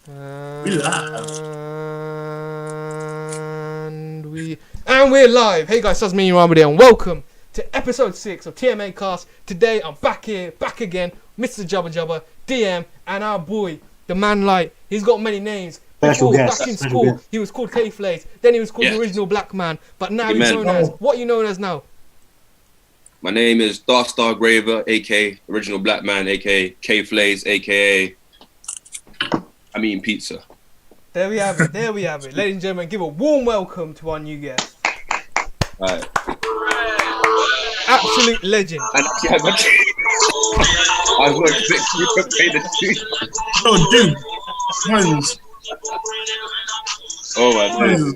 And we're live. Hey guys, TazManiaAhmed and welcome to episode 6 of TMACAST. Today I'm back again, Mr. Jabba Jabba, DM, and our boy, the man Light. He's got many names. Special Before, guest. back in school, he was called K-Flays. Then he was called the original Black Man. But now he's known as, what are you known as now? My name is DarkStarGraver, aka Original Black Man, aka K-Flays, aka I'm eating pizza. There we have it. Ladies and gentlemen, give a warm welcome to our new guest. Alright. Absolute legend. I was expecting you to pay the tune. Oh, dude. Friends. Oh my goodness.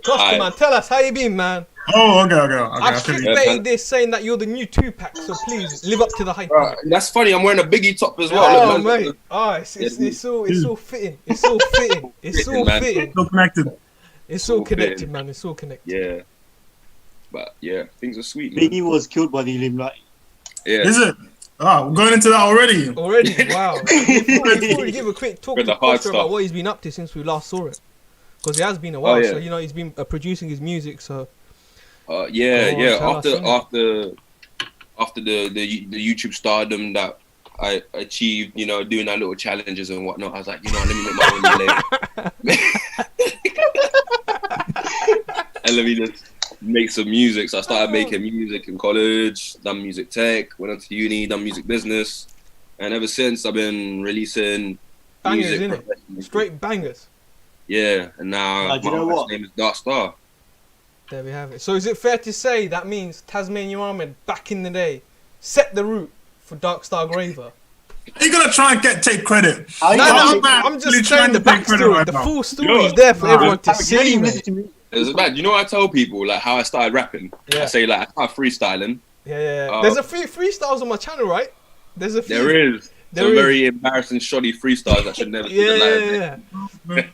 Costa, man, tell us how you been, man. Oh, okay. I've clickbaited this saying that you're the new Tupac, so please live up to the hype. That's funny. I'm wearing a Biggie top as well. Oh, mate. Oh, it's so fitting. It's so fitting. It's so fitting. So connected. It's so connected, man. It's so connected. Yeah. But yeah, things are sweet, man. Biggie was killed by the Illuminati. Yeah. Is it? Oh, we're going into that already. Wow. Before we give a quick talk to Costa about what he's been up to since we last saw it. Because it has been a while, so he's been producing his music, so... After the YouTube stardom that I achieved, doing our little challenges and whatnot, I was like, let me make my own label. And let me just make some music. So I started making music in college, done music tech, went on to uni, done music business, and ever since I've been releasing bangers, music. Innit? Straight bangers. Yeah, and now my name is DarkStar. There we have it. So is it fair to say that means TazManiaAhmed back in the day set the route for DarkStarGraver? Are you gonna try and take credit? I'm just saying the backstory. The full story is there for everyone to see. It's bad. You know what I tell people, like how I started rapping? Yeah. I say like I started freestyling. Yeah. There's a few freestyles on my channel, right? There's a few. There is. Some very embarrassing, shoddy freestyles that should never see the light.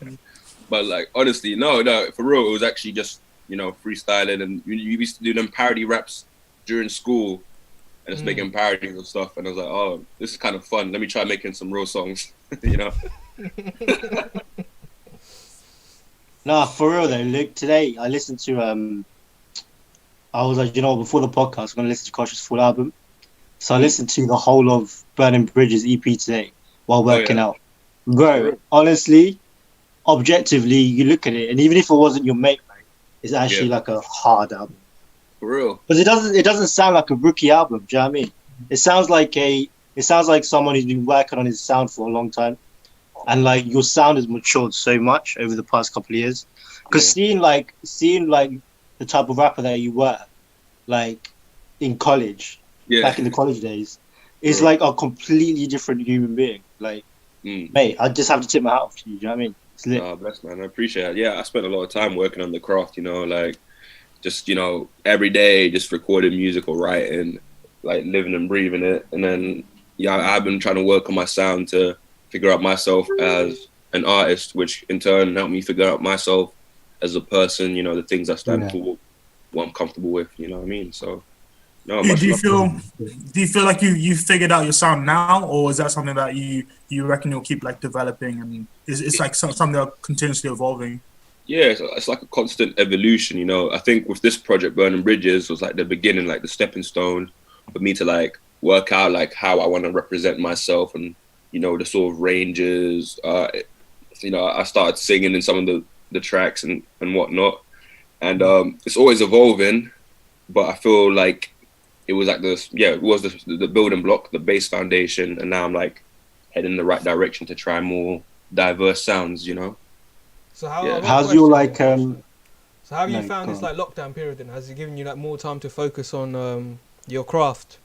But like honestly, no, for real, it was actually just freestyling, and you used to do them parody raps during school, and just making parodies of stuff. And I was like, oh, this is kind of fun. Let me try making some real songs, Nah, for real though. Look, today I listened to I was like, before the podcast, I'm gonna listen to Kosh's full album. So I listened to the whole of Burning Bridges EP today while working out. Bro, honestly, objectively, you look at it, and even if it wasn't your mate, it's actually like a hard album. For real. Because it doesn't sound like a rookie album, do you know what I mean? It sounds like someone who's been working on his sound for a long time. And like your sound has matured so much over the past couple of years. Because seeing like the type of rapper that you were, like in college, back in the college days, is like a completely different human being. Like, mate, I just have to tip my hat off to you. Do you know what I mean? It's lit. Oh, bless, man. I appreciate it. Yeah, I spent a lot of time working on the craft. Just every day, just recording music or writing, like living and breathing it. And then I've been trying to work on my sound to figure out myself as an artist, which in turn helped me figure out myself as a person, the things I stand for, what I'm comfortable with, you know what I mean? So, no. Do you feel like you figured out your sound now, or is that something that you reckon you'll keep like developing, and it's like something that continuously evolving? Yeah, it's like a constant evolution, I think with this project, Burning Bridges, was like the beginning, like the stepping stone for me to like work out like how I want to represent myself and the sort of ranges. I started singing in some of the tracks and whatnot, and it's always evolving. But I feel like it was like this. Yeah, it was the building block, the base foundation, and now I'm like heading in the right direction to try more diverse sounds. So how how's your like? So how have you found this like lockdown period? Then has it given you like more time to focus on your craft?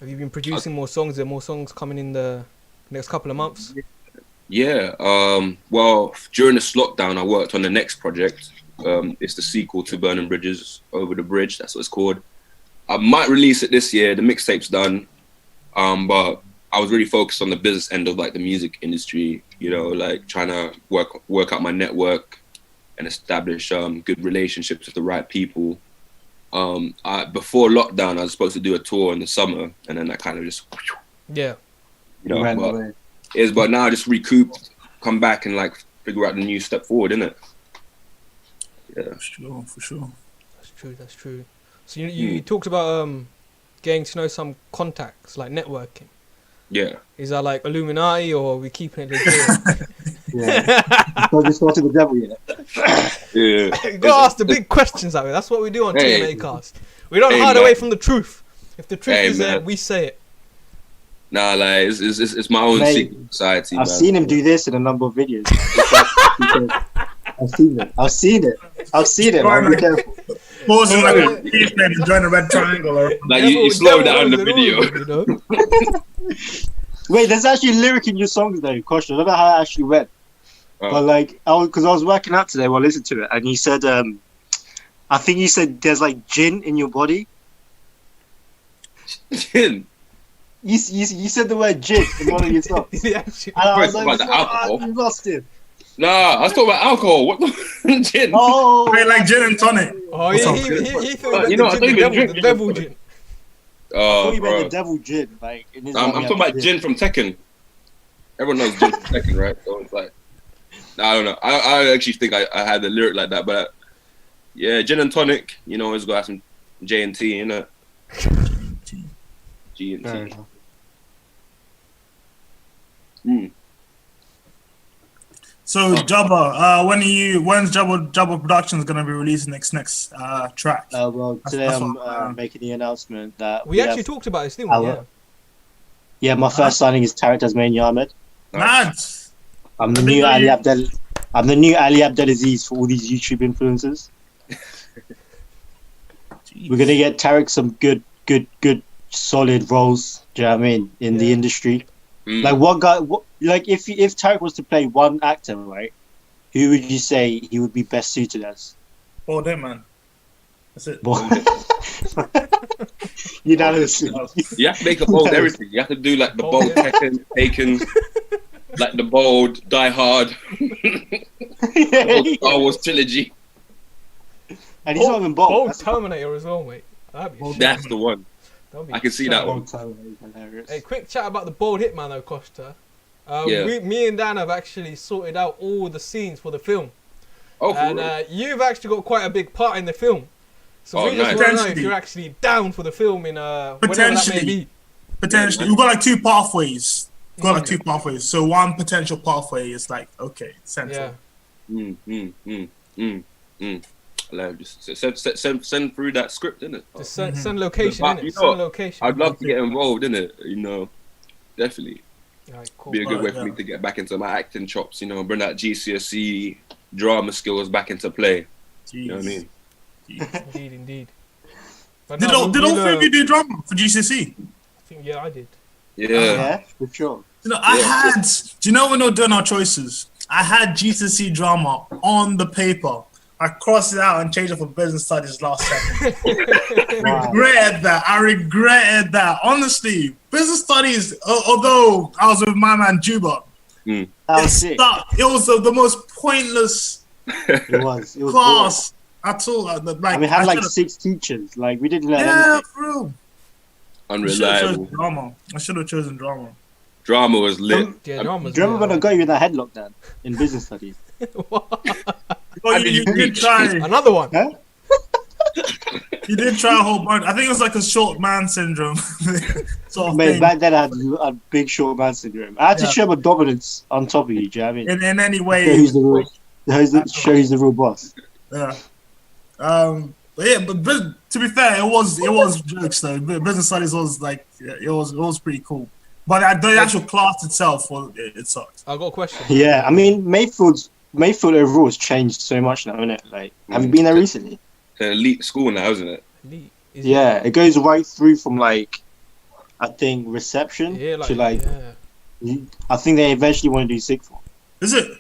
Have you been producing more songs? Are there more songs coming in the next couple of months? Yeah. Well, during this lockdown, I worked on the next project. It's the sequel to Burning Bridges, Over the Bridge. That's what it's called. I might release it this year. The mixtape's done. But I was really focused on the business end of like the music industry, like trying to work out my network and establish good relationships with the right people. Before lockdown, I was supposed to do a tour in the summer, and then I kind of just yeah. but now I just recouped come back and like figure out the new step forward, innit? Yeah. For sure. That's true. So you talked about getting to know some contacts, like networking. Yeah. Is that like Illuminati, or are we keeping it legit? Yeah. So just started the devil, yeah. Yeah. You gotta ask the big questions out there. That's what we do on Hey. TMACAST. We don't hide man. away from the truth. If the truth Hey, is there, man. we say it. Nah, like it's my own Mate, secret society. I've man. seen him do this in a number of videos. I've seen it. I'll be careful. Pausing like a thief and join a red triangle. Or... Like you slow down the video. You know? Wait, there's actually a lyric in your songs though, Kosh. I don't know how it actually went. Oh. But like, because I was working out today while listening to it, and you said, I think you said there's like gin in your body. Gin. You said the word gin in one of your songs. Did he actually? And I was About like, the "What? alcohol." You lost him. Nah, I was talking about alcohol. What the gin? Oh, Wait, like gin and tonic. Oh, he thought You know, I he don't meant even the drink devil gin. gin. I Oh, thought you meant bro. the devil gin. Like, in his I'm talking about gin from Tekken. Everyone knows gin from Tekken, right? So it's like, nah, I don't know. I actually think I had a lyric like that, but yeah, gin and tonic. You know, always got some J and T in it. G and T. So Jabba, when's Jabba Productions gonna be releasing next track? Well, today That's I'm what- making the announcement that We actually have- talked about this, didn't we? Yeah. Yeah, my first signing is TazManiaAhmed. Lads, I'm the I new didn't know Ali you- Abdel. I'm the new Ali Abdelaziz for all these YouTube influencers. We're gonna get Tarek some good, solid roles. Do you know what I mean? In the industry, like what guy? Like if Tarek was to play one actor, right? Who would you say he would be best suited as? oh damn man, that's it. You know, You have to make a bold everything. You have to do like the bold Tekken, Taken, like the bold Die Hard, the whole Star Wars trilogy. and he's not even bold. Bold That's the Terminator as well, mate. That'd be shit. That's the one. That'd be I can see shit. that one. bold talent, he's hilarious. Hey, quick chat about the bold hitman though, Costa. Yeah. Me and Dan have actually sorted out all the scenes for the film, Oh, for and real? you've actually got quite a big part in the film. So Oh, we just nice. want to know if Potentially. you're actually down for the film in whenever that may Potentially. be. Potentially, we've got like two pathways. We've got like two pathways. So one potential pathway is like central. Yeah, Like, just send through that script, innit? just send location But in it. you know Send what? location. I'd love to get involved in it, you know. Definitely. Alright, cool. Be a good way for yeah. me to get back into my acting chops, you know, bring that GCSE drama skills back into play. You know what I mean? Indeed. But Did no, all three of you do drama for GCSE? I think I did. Yeah. Yeah, for sure. You know, do you know when we were doing our choices? I had GCSE drama on the paper. I crossed it out and changed it for business studies last second. I regretted that. Honestly, business studies, although I was with my man Juba, That was sick. it was the most pointless It was class at all. And we had like should've- 6 teachers. Like we didn't learn yeah, anything. for real. Unreliable. I should have chosen drama. Drama was lit. Yeah, drama's Do you remember when I got you in that headlock, Dan, in business studies? Well, you did try. Another one. Huh? You did try a whole bunch. I think it was like a short man syndrome sort of Mate, thing. back then I had big short man syndrome. I had to Yeah. show my dominance on top of you. Do you know what I mean? In any Show way. who's the real, show who's the real boss. Yeah. But to be fair, it was jokes though. Business studies was like it was pretty cool. But the actual class itself, it sucked. I got a question. Yeah, I mean Mayfield overall has changed so much now, isn't it? Like, have you been there recently? It's an elite school now, isn't it? Elite. Is Yeah, it goes right through from like, I think reception to like. I think they eventually want to do sixth form. Is it?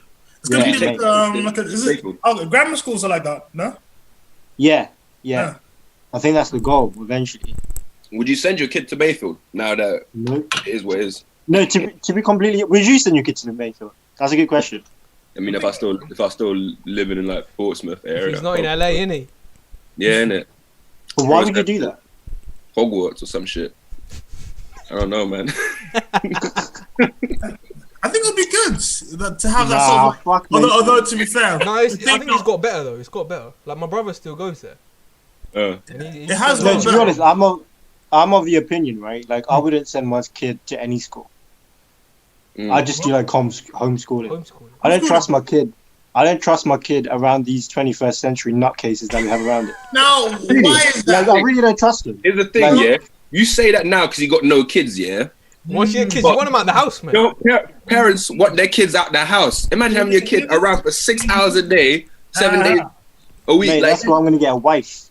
It's gonna Yeah, be like is it? Mayfield. Oh, grammar schools are like that, no? Yeah. Yeah. I think that's the goal eventually. Would you send your kid to Mayfield now that No, it is what it is? no. To be completely, would you send your kids to Mayfield? That's a good question. I mean, if I still living in like Portsmouth area, He's not in LA, innit? Yeah, innit? But why would you do that? Hogwarts or some shit. I don't know, man. I think it'll be good to have that Nah, sort of. fuck Although to be fair, No, I think it's got better though. It's got better. Like my brother still goes there. And he It has said, got No, to be honest, I'm of the opinion, right? Like, I wouldn't send my kid to any school. I just do like homeschooling. homeschooling. I don't trust my kid. I don't trust my kid around these 21st century nutcases that we have around it. No, why is that? Like, I really don't trust them. Here's the thing, Like- yeah. You say that now because you got no kids, yeah. Once you get kids, But- you want them out the house, man. No, parents want their kids out the house. Imagine having your kid around for 6 hours a day, 7 days a week. Mate, like, that's why I'm gonna get a wife.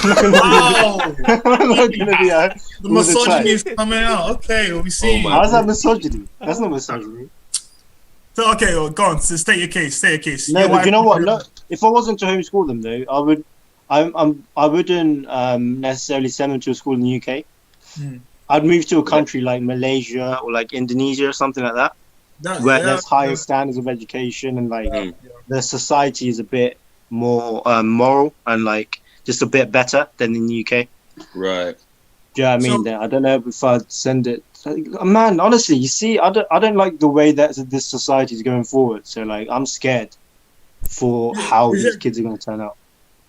I'm not Wow, gonna be a. the misogyny is coming out. Okay, we see. Oh, How's that misogyny? That's not misogyny. So, okay, well, go on. So state your case. State your case. No, Your but wife- you know what? No, if I wasn't to homeschool them though, I wouldn't necessarily send them to a school in the UK. I'd move to a country like Malaysia or like Indonesia or something like that, where there's higher standards of education and like the society is a bit more moral and like just a bit better than in the UK. right. Do you know what I mean? So- I don't know if I'd send it. Man, honestly, you see, I don't like the way that this society is going forward. So like, I'm scared for how Is these it- kids are going to turn out.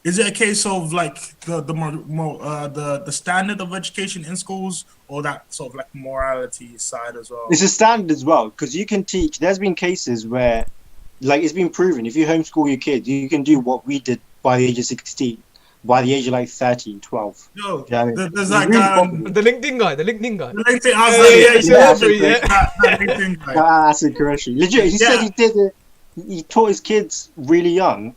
Is it a case of like the standard of education in schools, or that sort of like morality side as well? It's a standard as well because you can teach. There's been cases where, like, it's been proven if you homeschool your kids, you can do what we did by the age of 16, by the age of like 13, 12. Yo, Yeah, I mean, there's it's that really guy. popular. The LinkedIn guy. The LinkedIn, I was Yeah, like, yeah, yeah, yeah, yeah, yeah, yeah. that LinkedIn guy. That's incorrect. Legit, he said Yeah. he did it. He taught his kids really young.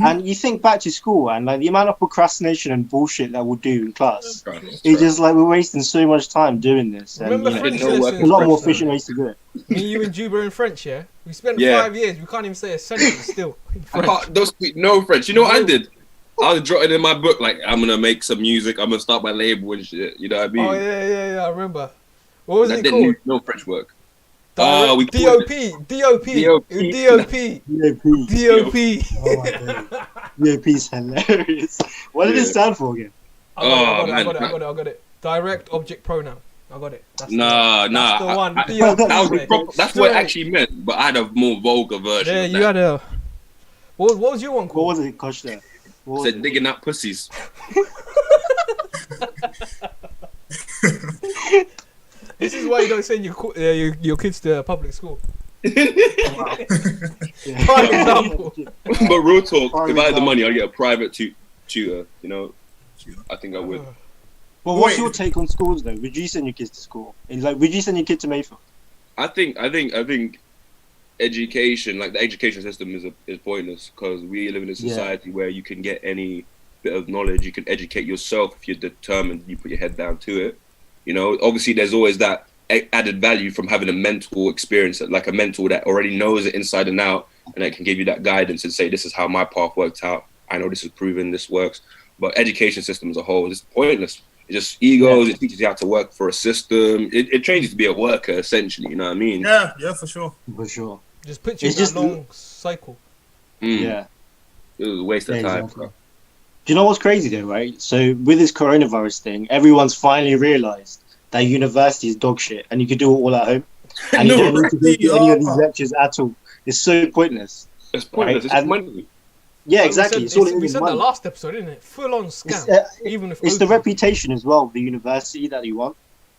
And you think back to school and like the amount of procrastination and bullshit that we'll do in class. It's just like we're wasting so much time doing this. And, Remember you know, French no work lessons? a lot more French, efficient ways to do it. Me, you, and Juba in French, yeah. We spent Yeah. 5 years. We can't even say a sentence still. In I French. don't speak no French. You know what I did? I was jotting in my book like I'm gonna make some music. I'm gonna start my label and shit. You know what I mean? Oh yeah. I remember. What was I it didn't called? need no French work. Direct- we DOP. DOP. DOP. DOP. DOP. Oh my god. DOP's hilarious. What did it Yeah. stand for again? I got man. it. Direct object pronoun. I got it. That's Nah. That's the one. I- DOP. That was the mate. proper, that's what it Straight. actually meant, but I had a more vulgar version. Yeah, of you that. had a. What was your one What called? was it, Koshta? What was Said it? digging out pussies. This is why you don't send your kids to public school. Prime example. But real talk, Prime if I had the example. money, I'd get a private tutor. You know, I think I would. But what's Wait. your take on schools though? Would you send your kids to school? And, like, would you send your kid to Mayfield? I think education, like the education system, is pointless because we live in a society where you can get any bit of knowledge. You can educate yourself if you're determined. You put your head down to it. You know, obviously there's always that added value from having a mentor experience, like a mentor that already knows it inside and out, and that can give you that guidance and say, this is how my path worked out. I know this is proven, this works. But education system as a whole is pointless. It's just egos. Yeah. It teaches you how to work for a system. It trains you to be a worker, essentially. You know what I mean? Yeah, for sure. For sure. Just put you It's in that just- long cycle. Mm. Yeah. It was a waste of Yeah, time. exactly. Do you know what's crazy though, right? So with this coronavirus thing, everyone's finally realised that university is dog shit and you can do it all at home. And you don't need to go to any of these lectures at all. It's so pointless. It's pointless. It's And- money. Yeah, Like exactly. We It's all said, it we is said money. that last episode, didn't it? Full on scam. Even if It's the open. reputation as well of the university that you want.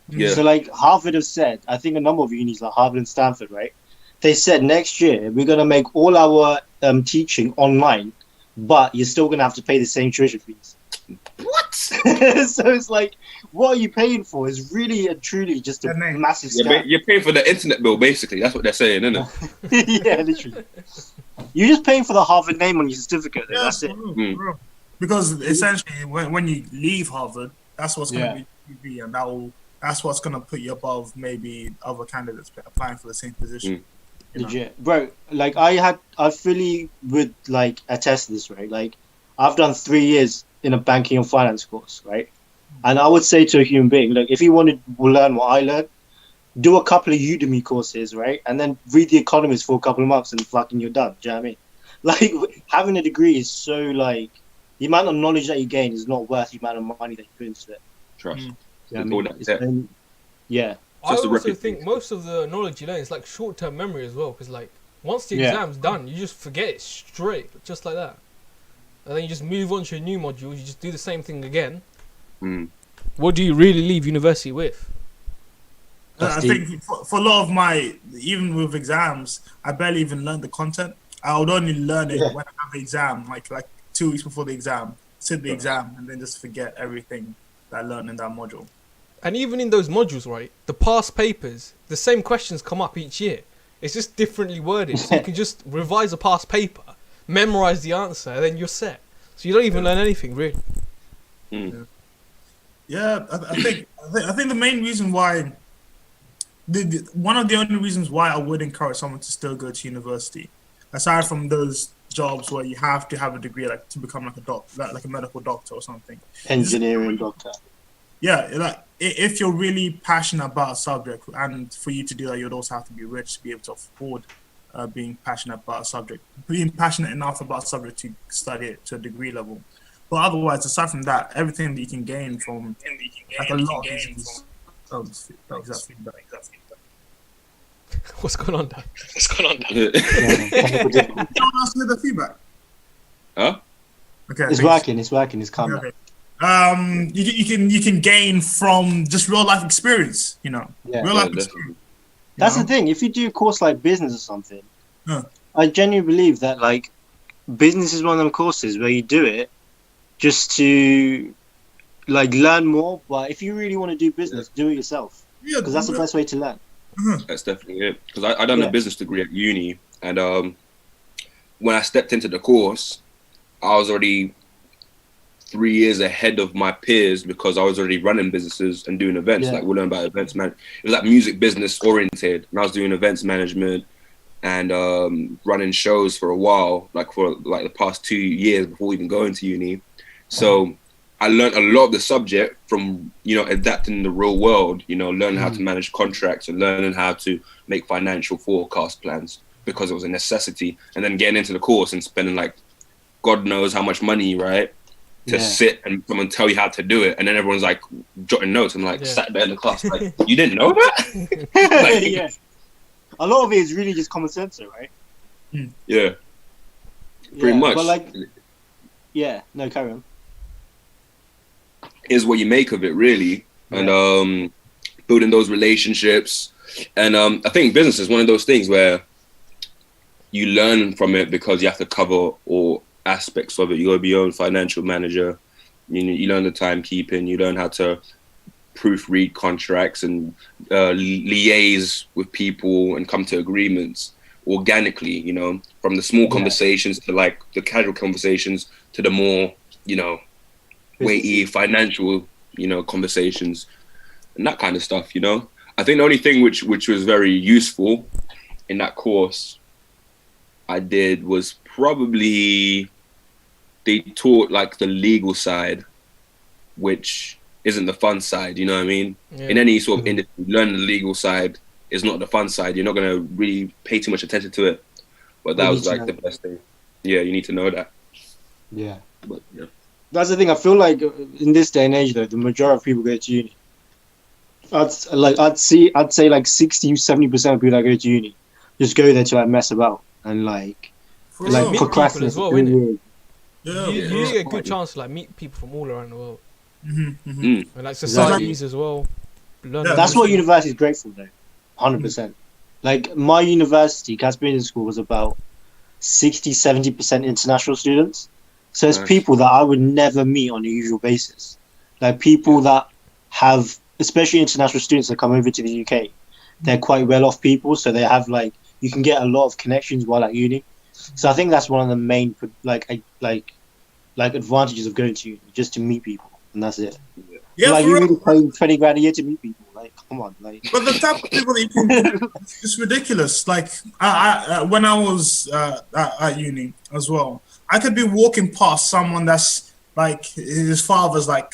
Yeah. So like Harvard have said, I think a number of unis like Harvard and Stanford, right? They said next year we're gonna make all our teaching online, but you're still gonna have to pay the same tuition fees. What? So it's like, what are you paying for? Is really and truly just a Yeah, mate. massive You're, scam. you're paying for the internet bill, basically. That's what they're saying, isn't it? Yeah, literally. You're just paying for the Harvard name on your certificate. Though. That's it. Bro. Because essentially, when you leave Harvard, that's what's going Yeah. to be, and that's what's going to put you above maybe other candidates applying for the same position. You know? Legit, bro. Like I fully would like attest to this, right? Like I've done 3 years in a banking and finance course, right? And I would say to a human being, look, if you want to learn what I learned, do a couple of Udemy courses, right? And then read The Economist for a couple of months and fucking you're done. Do you know what I mean? Like having a degree is so like the amount of knowledge that you gain is not worth the amount of money that you put into it. Trust. Mm. Do you know what I All mean? that It's debt. been- yeah, I Just a also reputation. think most of the knowledge you learn is like short-term memory as well, because like once the Yeah. exam's done, you just forget it straight, just like that. And then you just move on to a new module. You just do the same thing again. Mm. What do you really leave university with? I think for a lot of my, even with exams, I barely even learn the content. I would only learn it when I have the exam, like 2 weeks before the exam, sit the exam, and then just forget everything that I learned in that module. And even in those modules, right, the past papers, the same questions come up each year. It's just differently worded. So you can just revise a past paper, memorize the answer, and then you're set. So you don't even learn anything, really. Mm. Yeah, I think the main reason why, one of the only reasons why I would encourage someone to still go to university, aside from those jobs where you have to have a degree, like to become like a medical doctor or something, Engineering doctor. yeah, like if you're really passionate about a subject, and for you to do that, you'd also have to be rich to be able to afford being passionate about a subject, being passionate enough about a subject to study it to a degree level. But otherwise, aside from that, everything that you can gain from like a lot of these exactly. What's going on there? You don't ask me the feedback. Huh? Okay, It's working. It's coming. Okay. You can gain from just real life experience. You know, Yeah. real Yeah, life definitely. experience. That's you the thing. If you do a course like business or something, Huh. I genuinely believe that like business is one of them courses where you do it just to like learn more. But if you really want to do business, do it yourself, Yeah, because that's the best way to learn. That's definitely it. Because I done Yeah. a business degree at uni, and when I stepped into the course, I was already 3 years ahead of my peers because I was already running businesses and doing events. Yeah. Like we learned about events man. It was like music business oriented, and I was doing events management and running shows for a while, like for like the past 2 years before even going to uni. So I learned a lot of the subject from, you know, adapting in the real world, you know, learning how to manage contracts and learning how to make financial forecast plans because it was a necessity. And then getting into the course and spending like God knows how much money, right? To Yeah. sit and someone tell you how to do it. And then everyone's like jotting notes. I'm like, Yeah. sat there in the class, like, you didn't know that? Like, Yeah. A lot of it is really just common sense, though, right? yeah, pretty Yeah, much. But like, yeah, no, carry on. Is what you make of it, really. And building those relationships. And I think business is one of those things where you learn from it because you have to cover all aspects of it. You got to be your own financial manager. You learn the timekeeping. You learn how to proofread contracts and liaise with people and come to agreements organically, you know, from the small conversations to like the casual conversations to the more, you know, weighty financial, you know, conversations and that kind of stuff, you know. I think the only thing which was very useful in that course I did was probably they taught like the legal side, which isn't the fun side, you know what I mean? Yeah. In any sort of industry, learning the legal side is not the fun side. You're not going to really pay too much attention to it. But that You was need to like know. the best thing. Yeah, you need to know that. Yeah. But yeah. That's the thing. I feel like in this day and age, though, the majority of people go to uni. I'd say like 60-70% of people that go to uni just go there to like mess about and like It's like meet people procrastinate as well, for 3 innit? years. Yeah. You get a good chance to like meet people from all around the world, Mm. and like societies as well. Learn Yeah, That's about- what university is great for, though. 100%. Like my university, Cass Business School, was about 60-70% international students. So it's Nice. people that I would never meet on a usual basis. Like people that have, especially international students that come over to the UK, they're quite well off people. So they have like, you can get a lot of connections while at uni. So I think that's one of the main like advantages of going to uni, just to meet people, and that's it. Yeah, like for you real. really paying 20 grand a year to meet people. Like, come on, like. But the type of people that you can, it's ridiculous. Like, I when I was at uni as well, I could be walking past someone that's like his father's like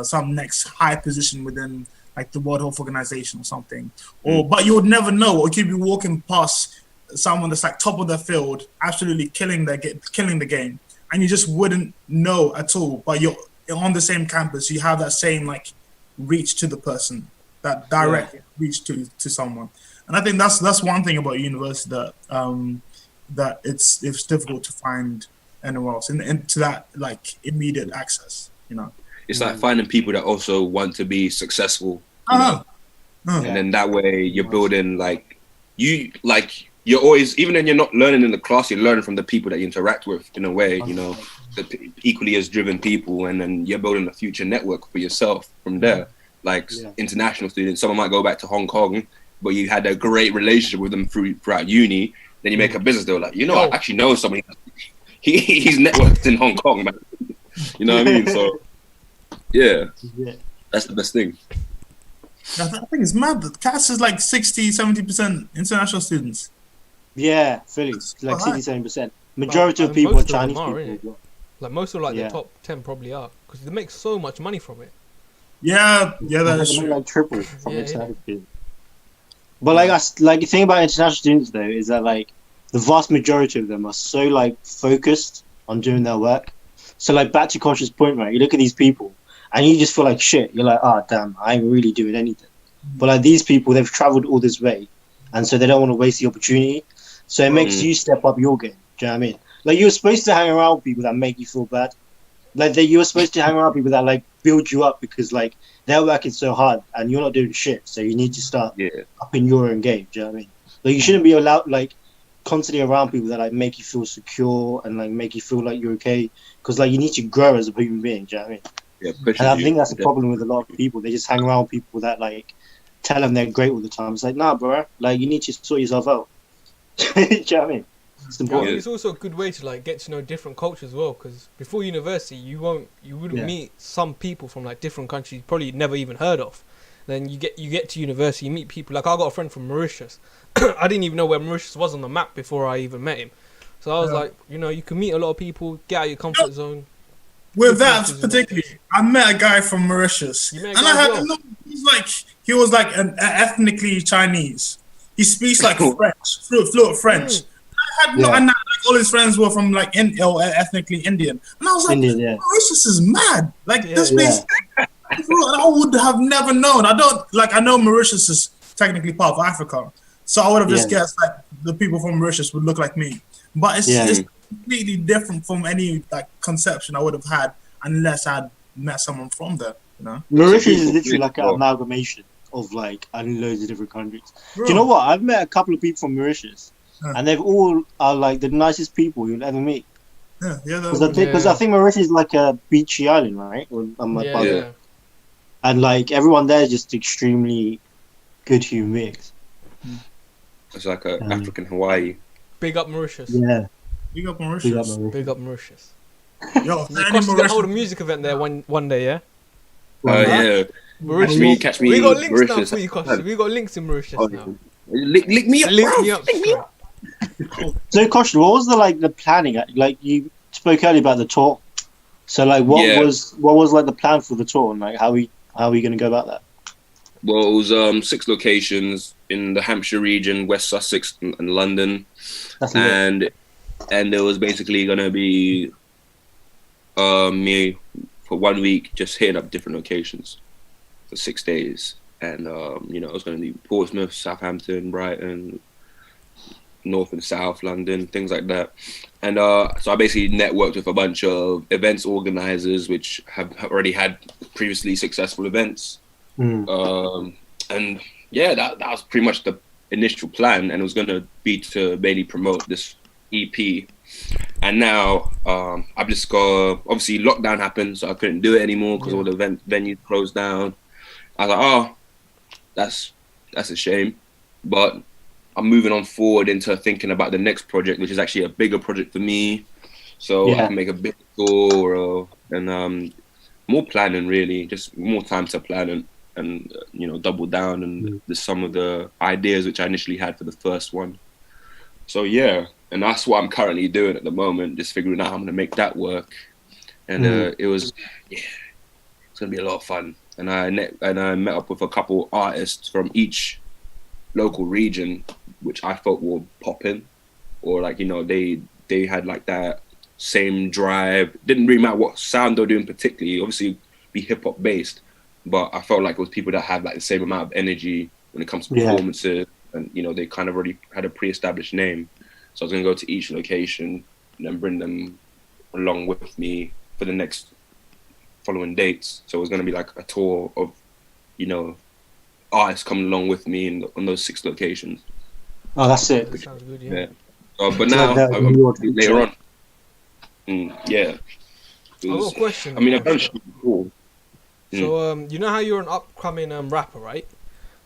some next high position within like the World Health Organization or something, or but you would never know. Or you could be walking past someone that's like top of their field, absolutely killing the game, and you just wouldn't know at all. But you're on the same campus, you have that same like reach to the person. that direct reach to someone. And I think that's one thing about university that it's difficult to find anywhere else into that like immediate access. It's like finding people that also want to be successful. And then that way you're building you're always, even when you're not learning in the class, you're learning from the people that you interact with in a way, the equally as driven people, and then you're building a future network for yourself from there. Like international students, someone might go back to Hong Kong, but you had a great relationship with them throughout uni. Then you make a business deal, like, I actually know somebody. He's networked in Hong Kong, man. You know what I mean? So that's the best thing. I think it's mad that CAS is like 60-70% international students. Yeah, Philly, like 67%. Majority of people are Chinese people. Like most of the top 10 probably are, because they make so much money from it. Yeah, that is true. Like triple from international students. But like the thing about international students though is that like the vast majority of them are so like focused on doing their work. So like back to Kosh's point, right? You look at these people and you just feel like shit. You're like, damn, I ain't really doing anything. But like these people, they've traveled all this way, and so they don't want to waste the opportunity. So it makes you step up your game. Do you know what I mean? Like you're supposed to hang around with people that make you feel bad. Like you're supposed to hang around people that like build you up because like they're working so hard and you're not doing shit. So you need to start upping your own game. Do you know what I mean? Like you shouldn't be allowed like constantly around people that like make you feel secure and like make you feel like you're okay. Because like you need to grow as a human being. Do you know what I mean? Yeah, and I think that's the problem with a lot of people. They just hang around people that like tell them they're great all the time. It's like, nah, bro. Like you need to sort yourself out. Do you know what I mean? It's important. It's also a good way to like get to know different cultures as well. Because before university, you wouldn't meet some people from like different countries you probably never even heard of. Then you get to university, you meet people. Like I got a friend from Mauritius. I didn't even know where Mauritius was on the map before I even met him. So I was like, you can meet a lot of people, get out of your comfort zone. With that particularly, I met a guy from Mauritius, and I had to know he was like an ethnically Chinese. He speaks like French, fluent French. And like, all his friends were from like ethnically Indian, and I was like, Mauritius is mad. Like this place, I would have never known. I know Mauritius is technically part of Africa, so I would have just guessed like the people from Mauritius would look like me. But it's completely different from any like conception I would have had unless I'd met someone from there. Mauritius is literally like an amalgamation of like loads of different countries. Bro. Do you know what? I've met a couple of people from Mauritius, and they've all are like the nicest people you'll ever meet. Because I think Mauritius is like a beachy island, right? And like everyone there is just extremely good human beings. It's like a African Hawaii. Big up Mauritius. Yeah. Big up Mauritius. Big up Mauritius. Yo, We're gonna hold a music event there one day, yeah? Mauritius. Catch me. We got links Mauritius. now for you, Kosh. We got links in Mauritius now. Link me up. Link me up. So, Kosh, what was the planning? Like you spoke earlier about the tour. So, like, what was like the plan for the tour, and like how are we gonna go about that? Well, it was 6 locations in the Hampshire region, West Sussex, and London, and there was basically gonna be me for 1 week just hitting up different locations for 6 days, and it was gonna be Portsmouth, Southampton, Brighton, North and South London, things like that. And so I basically networked with a bunch of events organizers which have already had previously successful events. And yeah, that was pretty much the initial plan, and it was going to be to mainly promote this EP. And now I've just got, obviously lockdown happened, so I couldn't do it anymore because all the venues closed down. I was like, that's a shame, but I'm moving on forward into thinking about the next project, which is actually a bigger project for me, so I can make a big tour and more planning, really, just more time to plan and double down and some of the ideas which I initially had for the first one. So yeah, and that's what I'm currently doing at the moment, just figuring out how I'm gonna make that work. And it's gonna be a lot of fun. And I met up with a couple artists from each local region, which I felt were popping, or like they had like that same drive. Didn't really matter what sound they were doing particularly. Obviously, be hip hop based. but I felt like it was people that had like the same amount of energy when it comes to performances, and you know, they kind of already had a pre-established name. So I was gonna go to each location and then bring them along with me for the next following dates. So it was gonna be like a tour of, you know, artists coming along with me on those 6 locations. Oh, that's it. That sounds good, yeah. But now, later on, yeah. I've got a question. I mean, I've done shit before. So, you know how you're an upcoming rapper, right?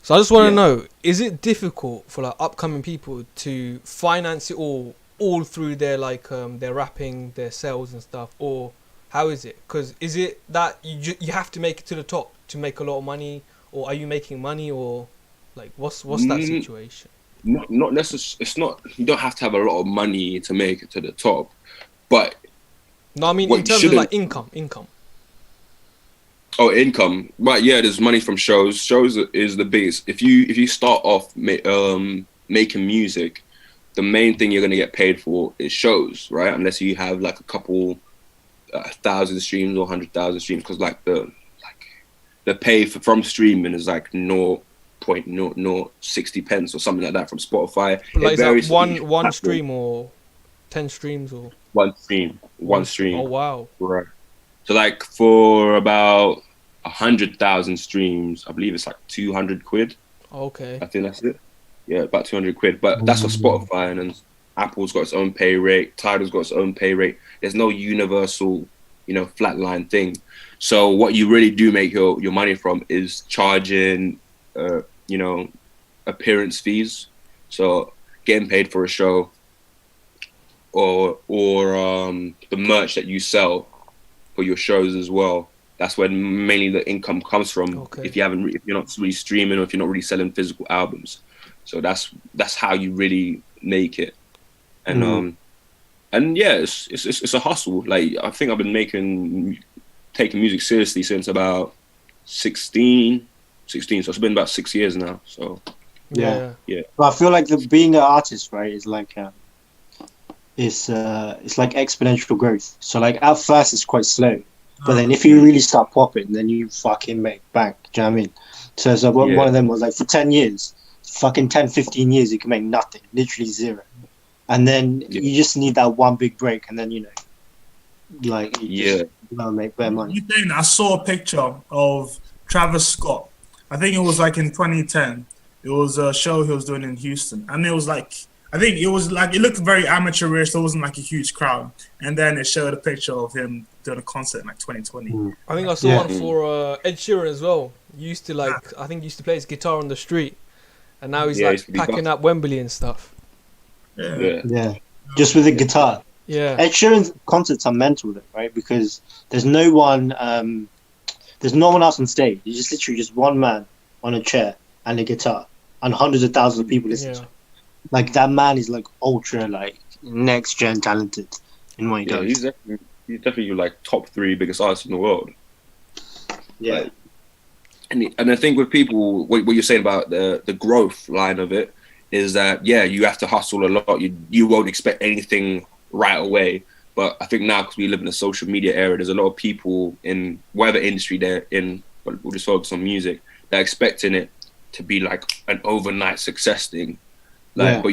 So I just want to know, is it difficult for like upcoming people to finance it all through their like their rapping, their sales and stuff, or how is it? Because is it that you have to make it to the top to make a lot of money, or are you making money, or like what's that situation? Not necessarily. It's not. You don't have to have a lot of money to make it to the top, but no, I mean in terms of like income. Oh, income. Right, yeah, there's money from shows. Shows is the biggest. If you start off making music, the main thing you're gonna get paid for is shows, right? Unless you have like a couple 1,000 streams or 100,000 streams, because like the pay from streaming is like 0.0060 pence or something like that from Spotify. But like, is that one stream or 10 streams or one stream? One stream. Oh wow! Right. So like for about 100,000 streams, I believe it's like 200 quid. Okay. I think that's it. Yeah, about 200 quid. But that's for Spotify, and then Apple's got its own pay rate. Tidal's got its own pay rate. There's no universal, you know, flatline thing. So what you really do make your money from is charging, you know, appearance fees. So getting paid for a show, or the merch that you sell for your shows as well. That's where mainly the income comes from. Okay. If you're not really streaming, or if you're not really selling physical albums. So that's how you really make it. And and yeah, it's a hustle. Like I think I've been taking music seriously since about 16. So it's been about 6 years now. So yeah. But I feel like being an artist, right, is like it's like exponential growth. So like at first it's quite slow, but then if you really start popping, then you fucking make bank. Do you know what I mean? So one of them was like for 10 years, fucking 10, 15 years, you can make nothing, literally zero. And then you just need that one big break, and then, you know, like, you make better money. I saw a picture of Travis Scott. I think it was like in 2010. It was a show he was doing in Houston. And it was like, I think it was like, it looked very amateurish. There wasn't like a huge crowd. And then it showed a picture of him doing a concert in like 2020. I think I saw one for Ed Sheeran as well. He used to I think he used to play his guitar on the street. And now he's like packing up Wembley and stuff. Yeah. Just with a guitar. Yeah. Ed Sheeran's concerts are mental, though, right? Because there's no one else on stage. It's just literally just one man on a chair and a guitar, and hundreds of thousands of people listen to him. Like that man is like ultra like next gen talented in what he does. He's definitely like top 3 biggest artists in the world. Yeah. Like, and I think with people, what you're saying about the growth line of it is that, you have to hustle a lot. You won't expect anything right away. But I think now, because we live in a social media era, there's a lot of people in whatever industry they're in, but we'll just focus on music, they're expecting it to be like an overnight success thing. Like, but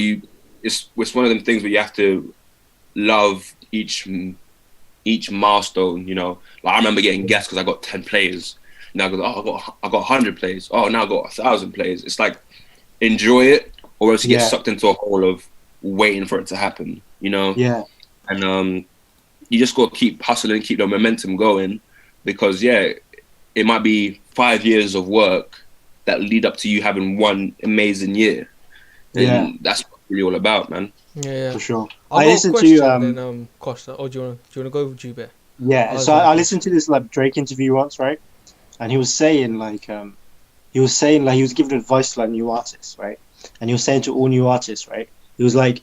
it's one of them things where you have to love each milestone, you know. Like I remember getting guests because I got 10 plays. Now I got 100 plays. Oh, now I got 1,000 plays. It's like, enjoy it, or else you get sucked into a hole of waiting for it to happen, you know? Yeah. And you just got to keep hustling, keep the momentum going, because it might be 5 years of work that lead up to you having one amazing year. And that's what it's really all about, man. Yeah. For sure. I listened to Costa. Oh, do you wanna go with Jube? Yeah. So I listened to this like Drake interview once, right? And he was saying he was giving advice to like new artists, right? And he was saying to all new artists, right? He was like,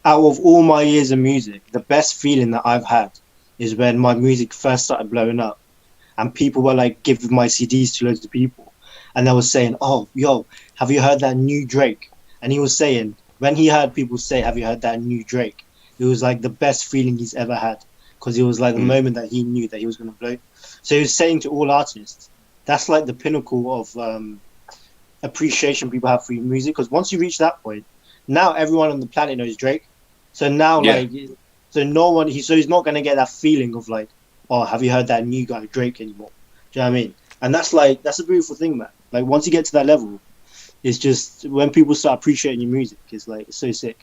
out of all my years of music, the best feeling that I've had is when my music first started blowing up, and people were like giving my CDs to loads of people, and they were saying, "Oh, yo, have you heard that new Drake?" And he was saying, when he heard people say, "Have you heard that new Drake?" it was like the best feeling he's ever had, because it was like the moment that he knew that he was going to blow. So he was saying to all artists, that's like the pinnacle of appreciation people have for your music. Because once you reach that point, now everyone on the planet knows Drake. So now, Yeah. so no one, he's not gonna get that feeling of like, oh, have you heard that new guy Drake anymore? Do you know what I mean? And that's a beautiful thing, man. Like once you get to that level, it's just when people start appreciating your music, it's like it's so sick.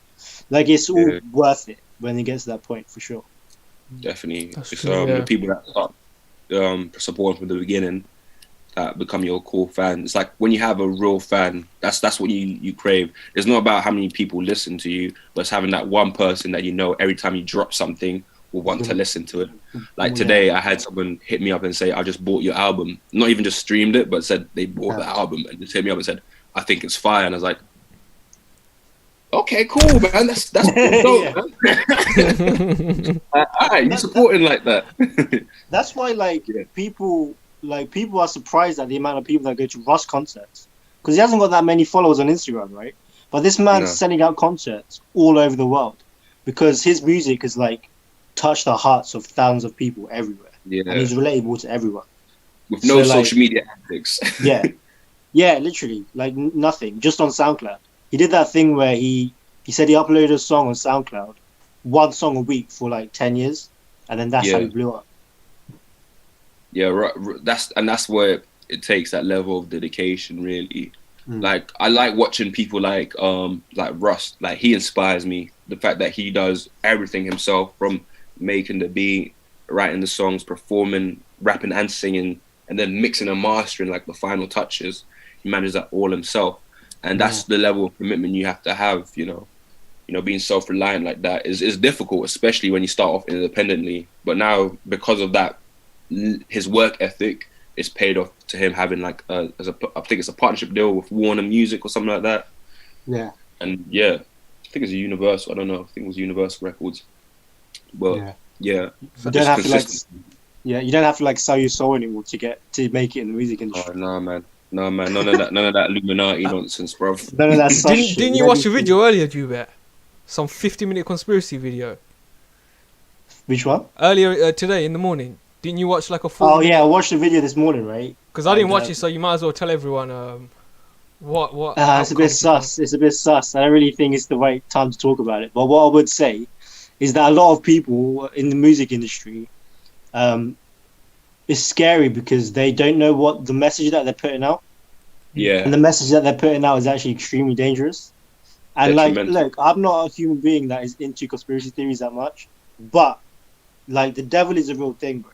Like it's all worth it when it gets to that point, for sure. Definitely. That's It's true, the people that start supporting from the beginning that become your core fan. It's like when you have a real fan, that's what you crave. It's not about how many people listen to you, but it's having that one person that you know every time you drop something will want to listen to it. Like today, I had someone hit me up and say, I just bought your album. Not even just streamed it, but said they bought the album and just hit me up and said, I think it's fire. And I was like, okay, cool, man. That's dope, man. All right, you supporting like that. That's why people are surprised at the amount of people that go to Russ concerts, because he hasn't got that many followers on Instagram, right? But this man's selling out concerts all over the world because his music has like touched the hearts of thousands of people everywhere, and he's relatable to everyone with no social media antics. Yeah, literally, like nothing, just on SoundCloud. He did that thing where he said he uploaded a song on SoundCloud, one song a week for like 10 years, and then that's how he blew up. Yeah, right. That's where it takes that level of dedication, really. Like I like watching people like Russ. Like he inspires me. The fact that he does everything himself, from making the beat, writing the songs, performing, rapping and singing, and then mixing and mastering like the final touches. He manages that all himself, and that's the level of commitment you have to have. You know, being self-reliant like that is difficult, especially when you start off independently. But now, because of that, his work ethic is paid off to him having like I think it's a partnership deal with Warner Music or something like that. Yeah. And I think it's a Universal. I don't know. I think it was Universal Records. But you don't have to you don't have to like sell your soul anymore to make it in the music industry. Oh, no, man. None of that Illuminati nonsense, bro. None of that shit. Didn't you watch a video earlier, Jubet? Some 50-minute conspiracy video. Which one? Earlier today in the morning. Didn't you watch like a full? Oh yeah, I watched the video this morning, right? Because I didn't watch it, so you might as well tell everyone what. It's a bit sus. It's a bit sus. I don't really think it's the right time to talk about it. But what I would say is that a lot of people in the music industry, it's scary because they don't know what the message that they're putting out. Yeah. And the message that they're putting out is actually extremely dangerous. And like, look, I'm not a human being that is into conspiracy theories that much, but like the devil is a real thing, bro.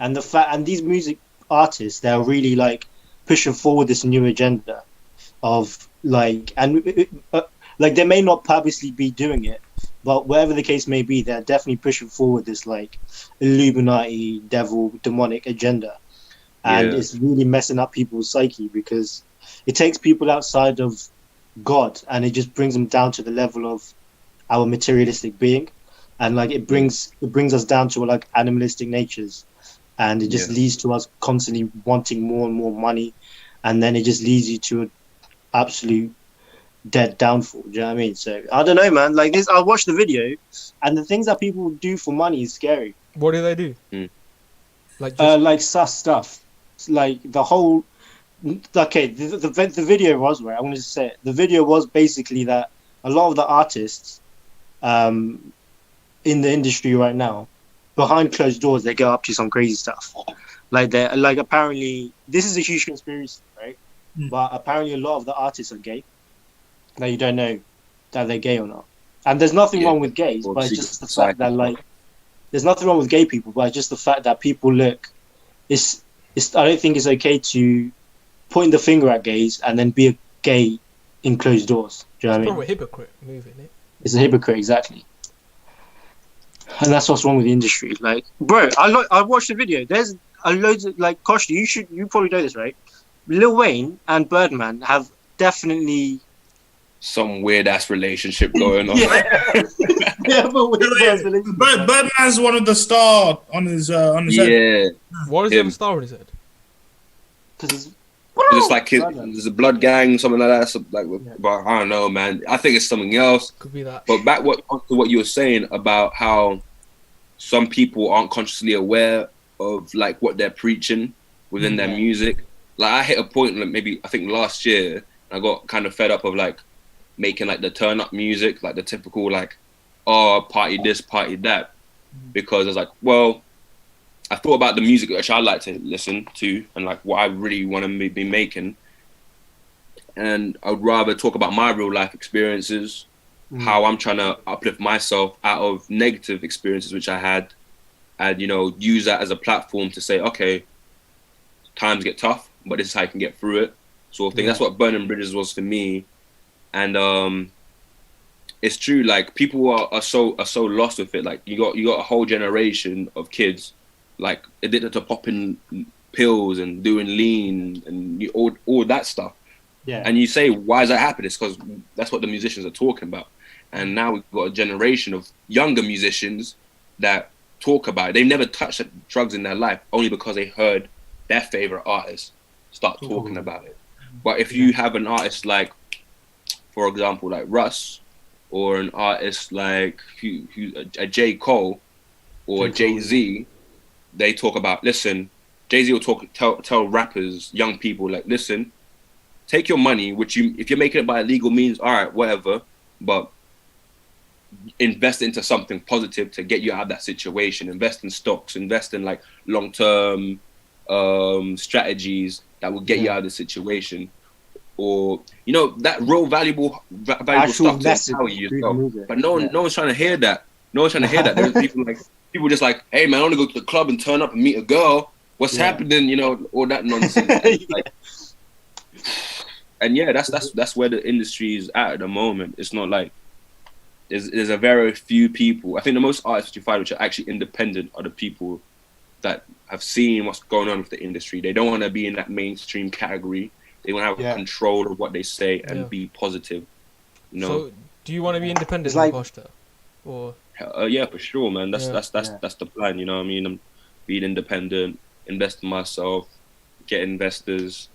And and these music artists, they're really like pushing forward this new agenda of like, and like they may not purposely be doing it, but whatever the case may be, they're definitely pushing forward this like Illuminati, devil, demonic agenda, and it's really messing up people's psyche because it takes people outside of God and it just brings them down to the level of our materialistic being, and like it brings us down to like animalistic natures. And it just leads to us constantly wanting more and more money. And then it just leads you to an absolute dead downfall. Do you know what I mean? So, I don't know, man. Like this, I watched the video. And the things that people do for money is scary. What do they do? Like sus stuff. Like the whole... Okay, the video was, right? I want to say it. The video was basically that a lot of the artists in the industry right now, behind closed doors, they go up to some crazy stuff. Like they're like, apparently this is a huge conspiracy, right? But apparently a lot of the artists are gay. Now you don't know that they're gay or not. And there's nothing wrong with gays, but it's just the fact that like there's nothing wrong with gay people, but it's just the fact that people look it's I don't think it's okay to point the finger at gays and then be a gay in closed doors. Do you know what I mean? It's probably a hypocrite move, isn't it? It's a hypocrite, exactly. And that's what's wrong with the industry. Like, bro, I watched the video. There's a loads of like, Kosh, you probably know this, right? Lil Wayne and Birdman have definitely some weird ass relationship going on. Birdman's one of the star on his head. What is the star on his head? Because it's like there's a blood gang, something like that. So but I don't know, man. I think it's something else. Could be that. But back to what you were saying about how some people aren't consciously aware of like what they're preaching. within their music. Like I hit a point, like maybe I think last year, I got kind of fed up of like making like the turn up music, like the typical like, oh, party this, party that, because I was like, well, I thought about the music which I like to listen to and like what I really want to be making, and I would rather talk about my real life experiences, how I'm trying to uplift myself out of negative experiences which I had, and use that as a platform to say, okay, times get tough, but this is how you can get through it, sort of thing. That's what Burning Bridges was for me. And it's true, like people are so lost with it. Like you got a whole generation of kids like addicted to popping pills and doing lean and all that stuff. Yeah. And you say, why is that happening? It's because that's what the musicians are talking about. And now we've got a generation of younger musicians that talk about it. They've never touched drugs in their life, only because they heard their favorite artist start talking about it. But if you have an artist like, for example, like Russ, or an artist like a J. Cole or Jay-Z, they talk about, listen, Jay-Z will tell rappers, young people, like, listen, take your money, if you're making it by illegal means, all right, whatever, but invest into something positive to get you out of that situation. Invest in stocks, invest in like long-term strategiges that will get you out of the situation. Or that real valuable stuff to empower you yourself. But no one's trying to hear that. No one's trying to hear that. There's people just like, hey man, I want to go to the club and turn up and meet a girl. What's happening? All that nonsense. And that's where the industry is at the moment. It's not like there's a very few people. I think the most artists you find which are actually independent are the people that have seen what's going on with the industry. They don't want to be in that mainstream category. They want to have control of what they say and be positive. So, do you want to be independent, like Costa? Or yeah, for sure, man. That's the plan. You know what I mean? I'm being independent, invest in myself, get investors,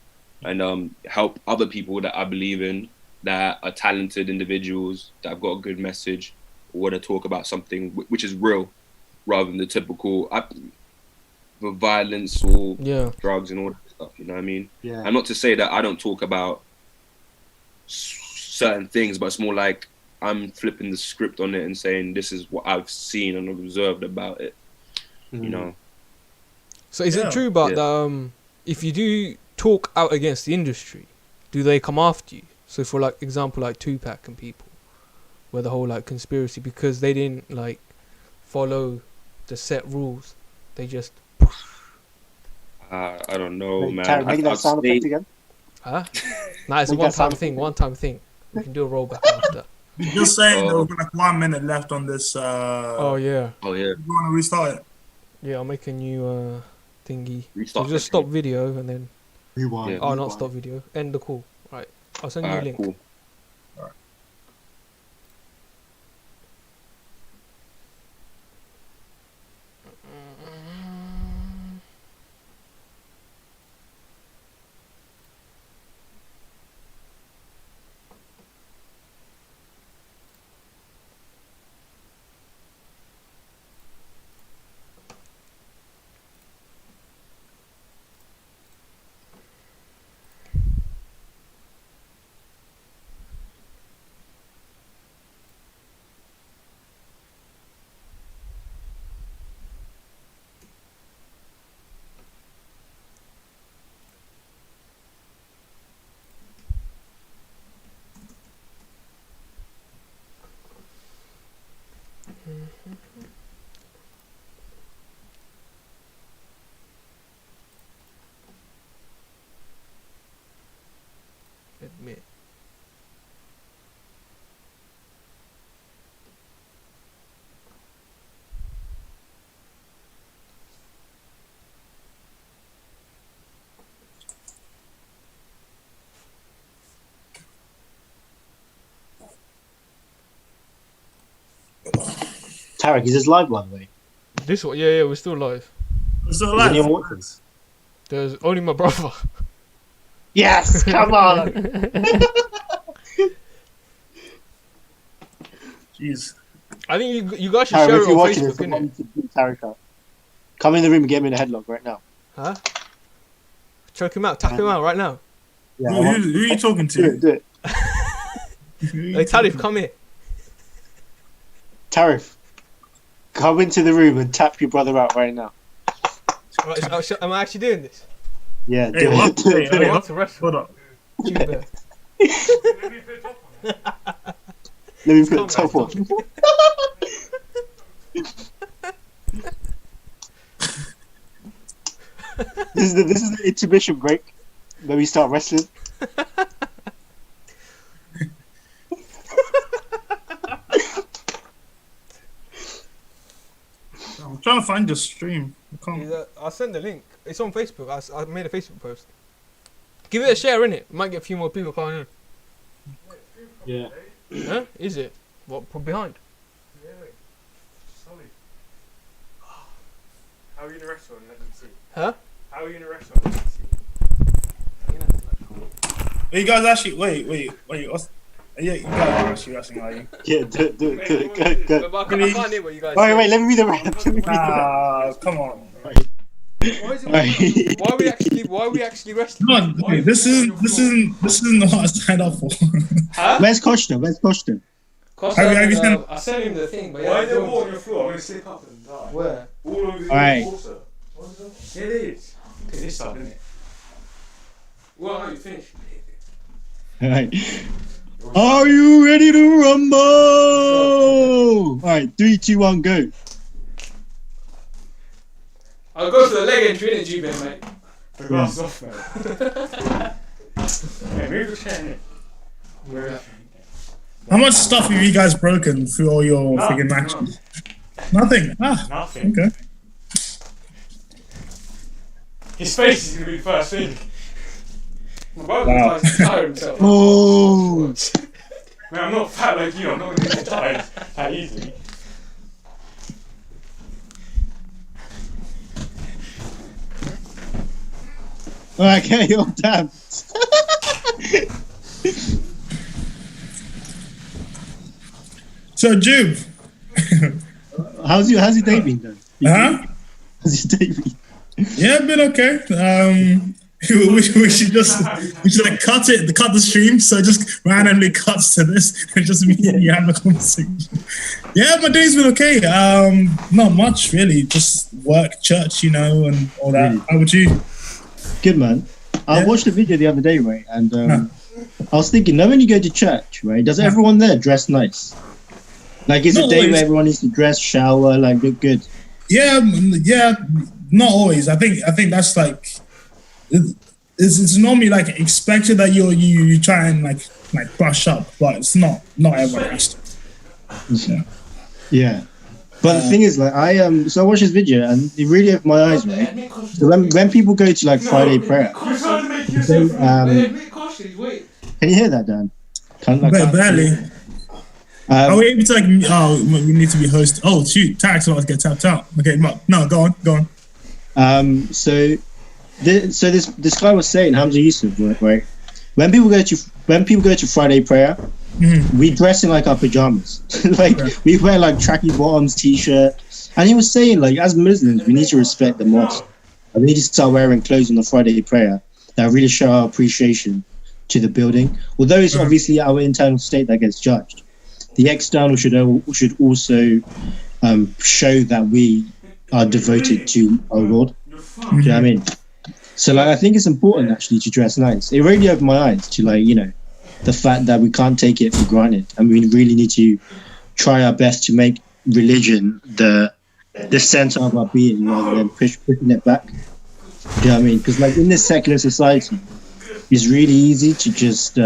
and help other people that I believe in, that are talented individuals, that have got a good message, or want to talk about something which is real, rather than the typical violence or drugs and all that stuff. You know what I mean? Yeah. And not to say that I don't talk about certain things, but it's more like I'm flipping the script on it and saying this is what I've seen and observed about it. So is it true about if you do talk out against the industry, do they come after you? So for like example, like Tupac and people, where the whole like conspiracy, because they didn't like follow the set rules, they just. I don't know, man. Tarek, make that sound effect again. Huh? Nah, it's a one-time thing. We can do a rollback after. Just saying there was like 1 minute left on this. Oh yeah. You want to restart it? Yeah, I'll make a new thingy. Restart. So just stop video and then. Rewind. Yeah. Oh, not stop video. End the call. Right. I'll send you a link. Cool. Admit. Tarek, is this live, by the way? This one, yeah, we're still live. We're still live. There's only my brother. Yes, come on. Jeez. I think you guys should share it on Facebook, innit? Tarek, come in the room and get me in a headlock right now. Huh? Choke him out. Tap him out right now. Yeah, Who are you talking do to? it, do it. Hey, Tarif, come here. Tarif, come into the room and tap your brother out right now. Right, am I actually doing this? Yeah, Hey, do what? it. Do Hey, it. hey, Want to wrestle? Hold up. Junior. Let me put Come the top on, on. This is the intermission break where we start wrestling. I'm trying to find your stream. I can't. I'll send the link. It's on Facebook. I made a Facebook post. Give it a share, innit? Might get a few more people coming in. Yeah. Huh? Is it? What? Put behind? How are you in a restaurant and let them see? Huh? How are you in a restaurant and let them see? Hey, you guys actually wait. What's, yeah, you guys are actually wrestling, are you? Yeah, do it. Go. But I can't hear what you guys Wait, let me read the rap. Let me read the rap. Ah, come on. Why are we actually wrestling? Come on, this isn't what I signed up for. Huh? Where's Costa? Have you sent- I sent him the thing, but Why yeah. is there water on your floor? I'm going to slip up and die. Where? All over the Alright. water. It is. Okay, this side, isn't it? Well, no, you finished. Alright. Are you ready to rumble? Alright, 3, 2, 1, go. I'll go for the leg entry, innit, G-Ben, mate? The glass is off, mate. Hey, move the chair in. How much stuff have you guys broken through all your friggin' matches? Nothing. Ah, Nothing. okay. His face is going to be the first thing. My brother Wow. tries to tire himself. Oh. Man, I'm not fat like you. I'm not going to get tired that easily. Alright, okay, you're done. So, Jube. How's your day been then? Huh? How's your day been? Yeah, been okay. We should like cut the stream, so it just randomly cuts to this. It's just me and you having a conversation. Yeah, my day's been okay. Not much really, just work, church, and all that. Really? How about you? Good, man. I Yeah. watched a video the other day, right? And I was thinking, now when you go to church, right, does everyone there dress nice? Like, is it a Not day always. where everyone needs to dress, shower, like, look good? Yeah, not always. I think that's like it's normally like expected that you try and like brush up, but it's not everyone has to. Yeah. But the thing is, like, so I watched this video and it really opened my eyes, right? So when people go to like Friday prayer, You're trying to make yourself. Wait. can you hear that, Dan? Barely. Are we able to like? Oh, we need to be host. Oh shoot, Tarek's about to get tapped out. Okay, no, go on. So this guy was saying, Hamza Yusuf, right? When people go to Friday prayer, we dress in like our pajamas. Like we wear like tracky bottoms, t-shirt. And he was saying, like, as Muslims, we need to respect the mosque. And we need to start wearing clothes on the Friday prayer that really show our appreciation to the building. Although it's obviously our internal state that gets judged, the external should also show that we are devoted to our Lord. Do you know what I mean? So, like, I think it's important actually to dress nice. It really opened my eyes to, like, the fact that we can't take it for granted, and we really need to try our best to make religion the center of our being rather than pushing it back. Do you know what I mean? Because, like, in this secular society, it's really easy to just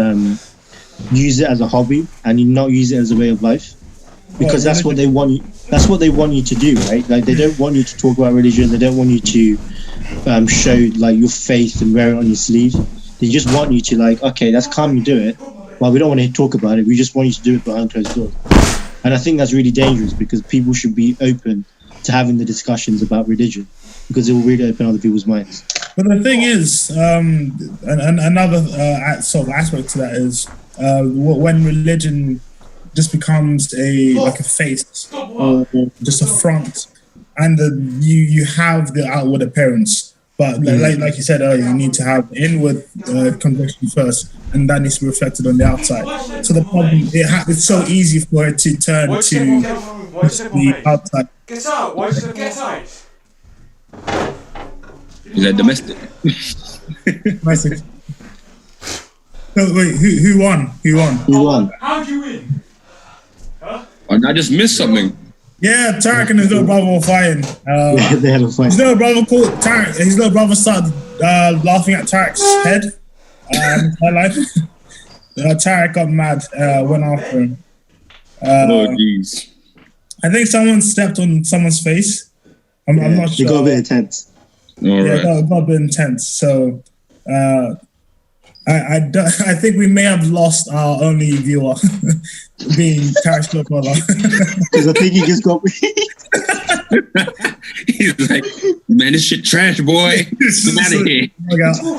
use it as a hobby and you not use it as a way of life, because that's what they want you. That's what they want you to do, right? Like, they don't want you to talk about religion. They don't want you to show like your faith and wear it on your sleeve. They just want you to, like, okay, that's calm, you do it. Well, we don't want to talk about it. We just want you to do it behind closed doors. And I think that's really dangerous, because people should be open to having the discussions about religion, because it will really open other people's minds. But the thing is, another sort of aspect to that is when religion just becomes like a face or just a front, and you have the outward appearance But like you said earlier, you need to have inward conviction first, and that needs to be reflected on the outside. So the problem, it's so easy for it to turn to the outside. Get out! Why should I get out? Is that domestic? Nice. No, wait, who won? Who won? How'd you win? Oh, I just missed something. Yeah, Tarek and his little brother were fighting. They had a fight. His little brother called Tarek. His little brother started laughing at Tarek's head. Tarek got mad, went after him. Oh jeez. I think someone stepped on someone's face. I'm not sure. It got a bit intense. All right. It got a bit intense. So I think we may have lost our only viewer, being Tarek's little brother. Because I think he just got me. He's like, man, this shit trash, boy. Get out of here.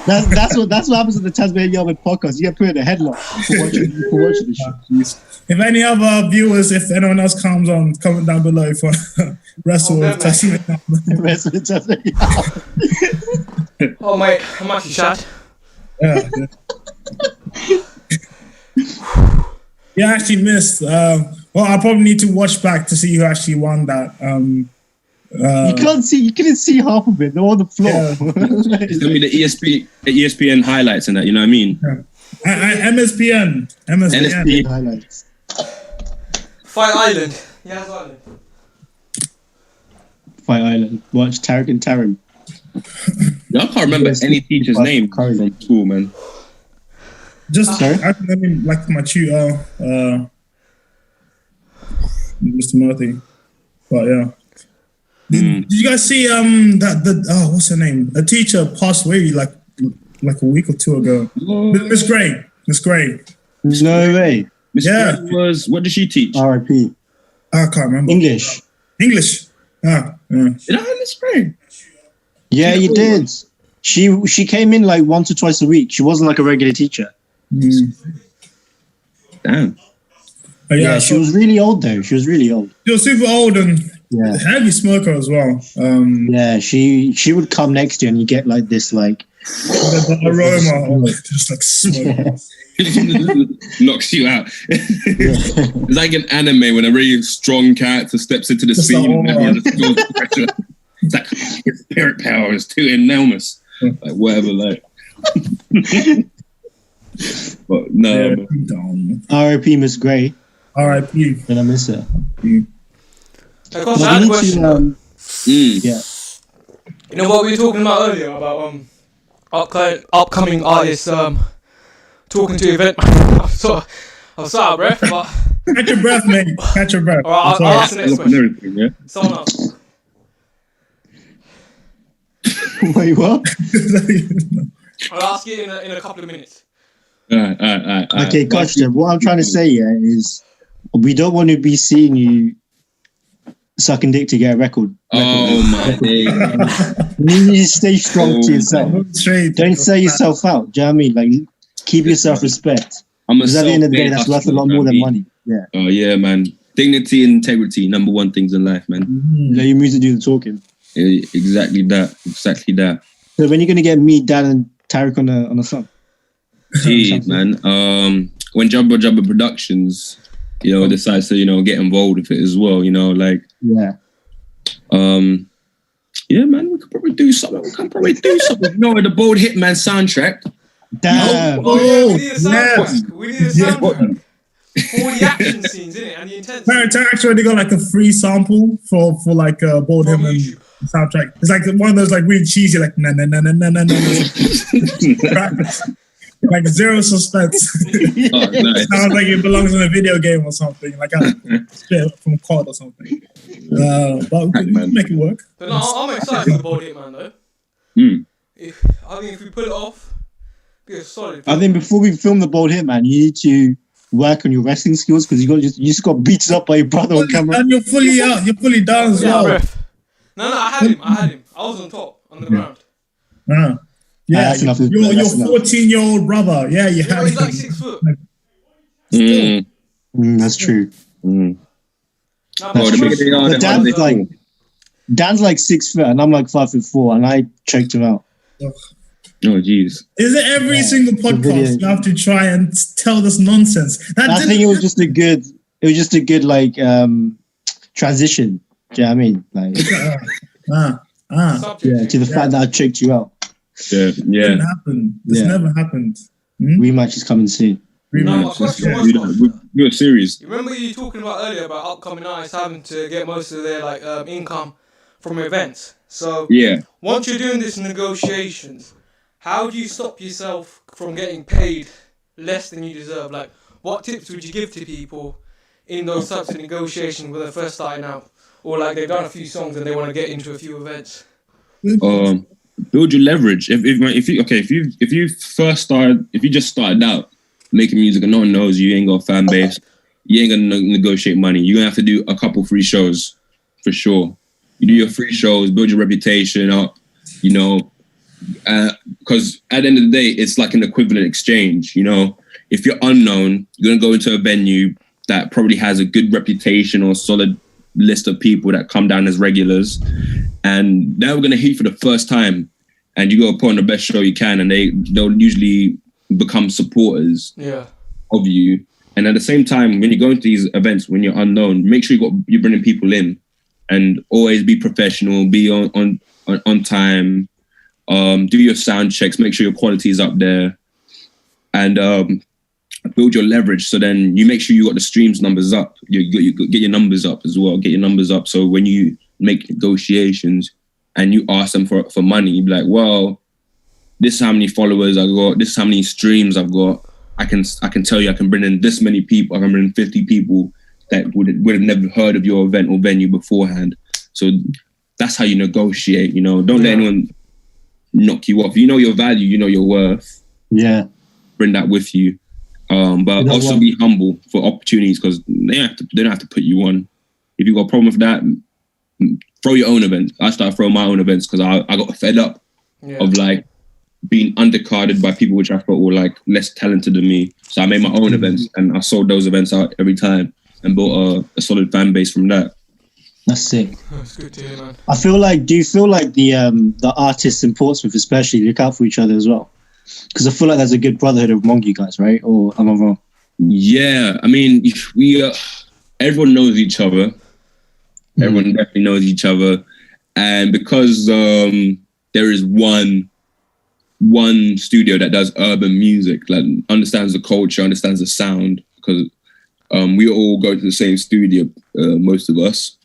That's what happens in the TazManiaAhmed podcast. You get put in a headlock for watching this shit. If any other viewers, if anyone else comes on, comment down below for wrestle with TazManiaAhmed. Rest of the TazManiaAhmed. Oh mate, I'm actually sad. Yeah, I actually missed. Well, I probably need to watch back to see who actually won that. You couldn't see half of it. They're on the floor. Yeah. It's gonna be the ESPN highlights and that. You know what I mean? MSPN. NSP. Highlights. Fight Island. Yeah, it's Island. Fight Island. Watch Tarek and Tarim. I can't remember any teacher's name from school, man. Just I mean, like my tutor, Mr. Murthy. But yeah. Did you guys see what's her name? A teacher passed away like a week or two ago. Miss Gray. No way. Miss Gray was, what did she teach? R.I.P. I can't remember. English. Yeah. Did I Miss Gray? Yeah, you did. She came in like once or twice a week. She wasn't like a regular teacher. Damn. Yeah, she was really old though. She was really old. She was super old and heavy smoker as well. Yeah, she would come next to you and you get like this like the aroma of just like smoke. Knocks you out. It's like an anime when a really strong character steps into the scene and he just feels the pressure. It's like his spirit power is too enormous. Like whatever, like. But no. R.I.P. Miss Gray. R.I.P. And I miss her. I got a question. Yeah. You know what we were talking about earlier about upcoming artists talking to event. I'm sorry out of breath, but catch your breath, mate. Catch your breath. All right, I'll ask the next question. Someone else. Wait, what? I'll ask you in a couple of minutes. All right. Okay, question. What I'm trying to say is we don't want to be seeing you sucking dick to get a record. Oh my day. You need to stay strong to yourself. Don't sell yourself out. Do you know what I mean? Like, keep yourself respect. Because at the end of the day, that's worth a lot more than money. Yeah. Oh yeah, man. Dignity and integrity, number one things in life, man. Let your music do the talking. Yeah, exactly that. So when are you gonna get me, Dan, and Tarek on a song? Jeez, man. When Jabba Productions, decides to, get involved with it as well, like. Yeah. Yeah, man, we could probably do something. With the Bold Hitman soundtrack. Damn. We need a soundtrack. We need a soundtrack. For the action scenes, innit? And the intensity. Tarek's already got like a free sample for like Bold Hitman soundtrack. It's like one of those like really cheesy like na na na na na na na. Like zero suspense. Oh, nice. Sounds like it belongs in a video game or something, like from COD or something. But we can make it work. But no, I'm excited for the Bold Hitman though. I think if we pull it off, it'll be a solid. I think before we film the Bold Hitman, you need to work on your wrestling skills because you just got beaten up by your brother on camera. And you're fully out. You're fully down as well. No, I had him. I was on top, on the ground. Yeah, your 14-year-old brother. Yeah, you had him. He's like 6 foot. That's true. That's true. But Dan's like 6 foot and I'm like 5'4", and I checked him out. Oh, jeez. Is it every single podcast you have to try and tell this nonsense? I think it was just a good. It was just a good like transition. Do you know what I mean? Like, to the fact that I choked you out. Yeah. Didn't happen. This never happened. Rematch is coming soon. No, my question was, you're serious. you remember you talking about earlier about upcoming artists having to get most of their like income from events. So once you're doing this negotiations, how do you stop yourself from getting paid less than you deserve? Like, what tips would you give to people in those types of negotiations when they're first starting out, or like they've done a few songs and they want to get into a few events? Build your leverage. If you just started out making music and no one knows you, ain't got a fan base, you ain't gonna negotiate money. You're gonna have to do a couple free shows for sure. You do your free shows, build your reputation up, you know, because at the end of the day, it's like an equivalent exchange. You know, if you're unknown, you're gonna go into a venue that probably has a good reputation or solid list of people that come down as regulars, and they're gonna hit for the first time, and you go put on the best show you can, and they'll usually become supporters of you. And at the same time, when you go into these events, when you're unknown, make sure you're bringing people in, and always be professional, be on time, do your sound checks, make sure your quality is up there, and build your leverage. So then you make sure you got the streams numbers up. You get your numbers up as well. Get your numbers up. So when you make negotiations and you ask them for money, you be like, well, this is how many followers I got. This is how many streams I've got. I can tell you I can bring in this many people. I can bring in 50 people that would have never heard of your event or venue beforehand. So that's how you negotiate. You know, don't let anyone knock you off. You know your value. You know your worth. Yeah, bring that with you. But also be humble for opportunities, because they don't have to put you on. If you got a problem with that, throw your own events. I started throwing my own events because I got fed up of like being undercarded by people which I thought were like less talented than me. So I made my own events and I sold those events out every time and built a solid fan base from that. That's sick. That's good to hear, man. Do you feel like the artists in Portsmouth especially look out for each other as well? Because I feel like there's a good brotherhood among you guys, right? Or am I wrong? Yeah, I mean, everyone knows each other. Everyone definitely knows each other. And because there is one studio that does urban music, like understands the culture, understands the sound, because we all go to the same studio, most of us.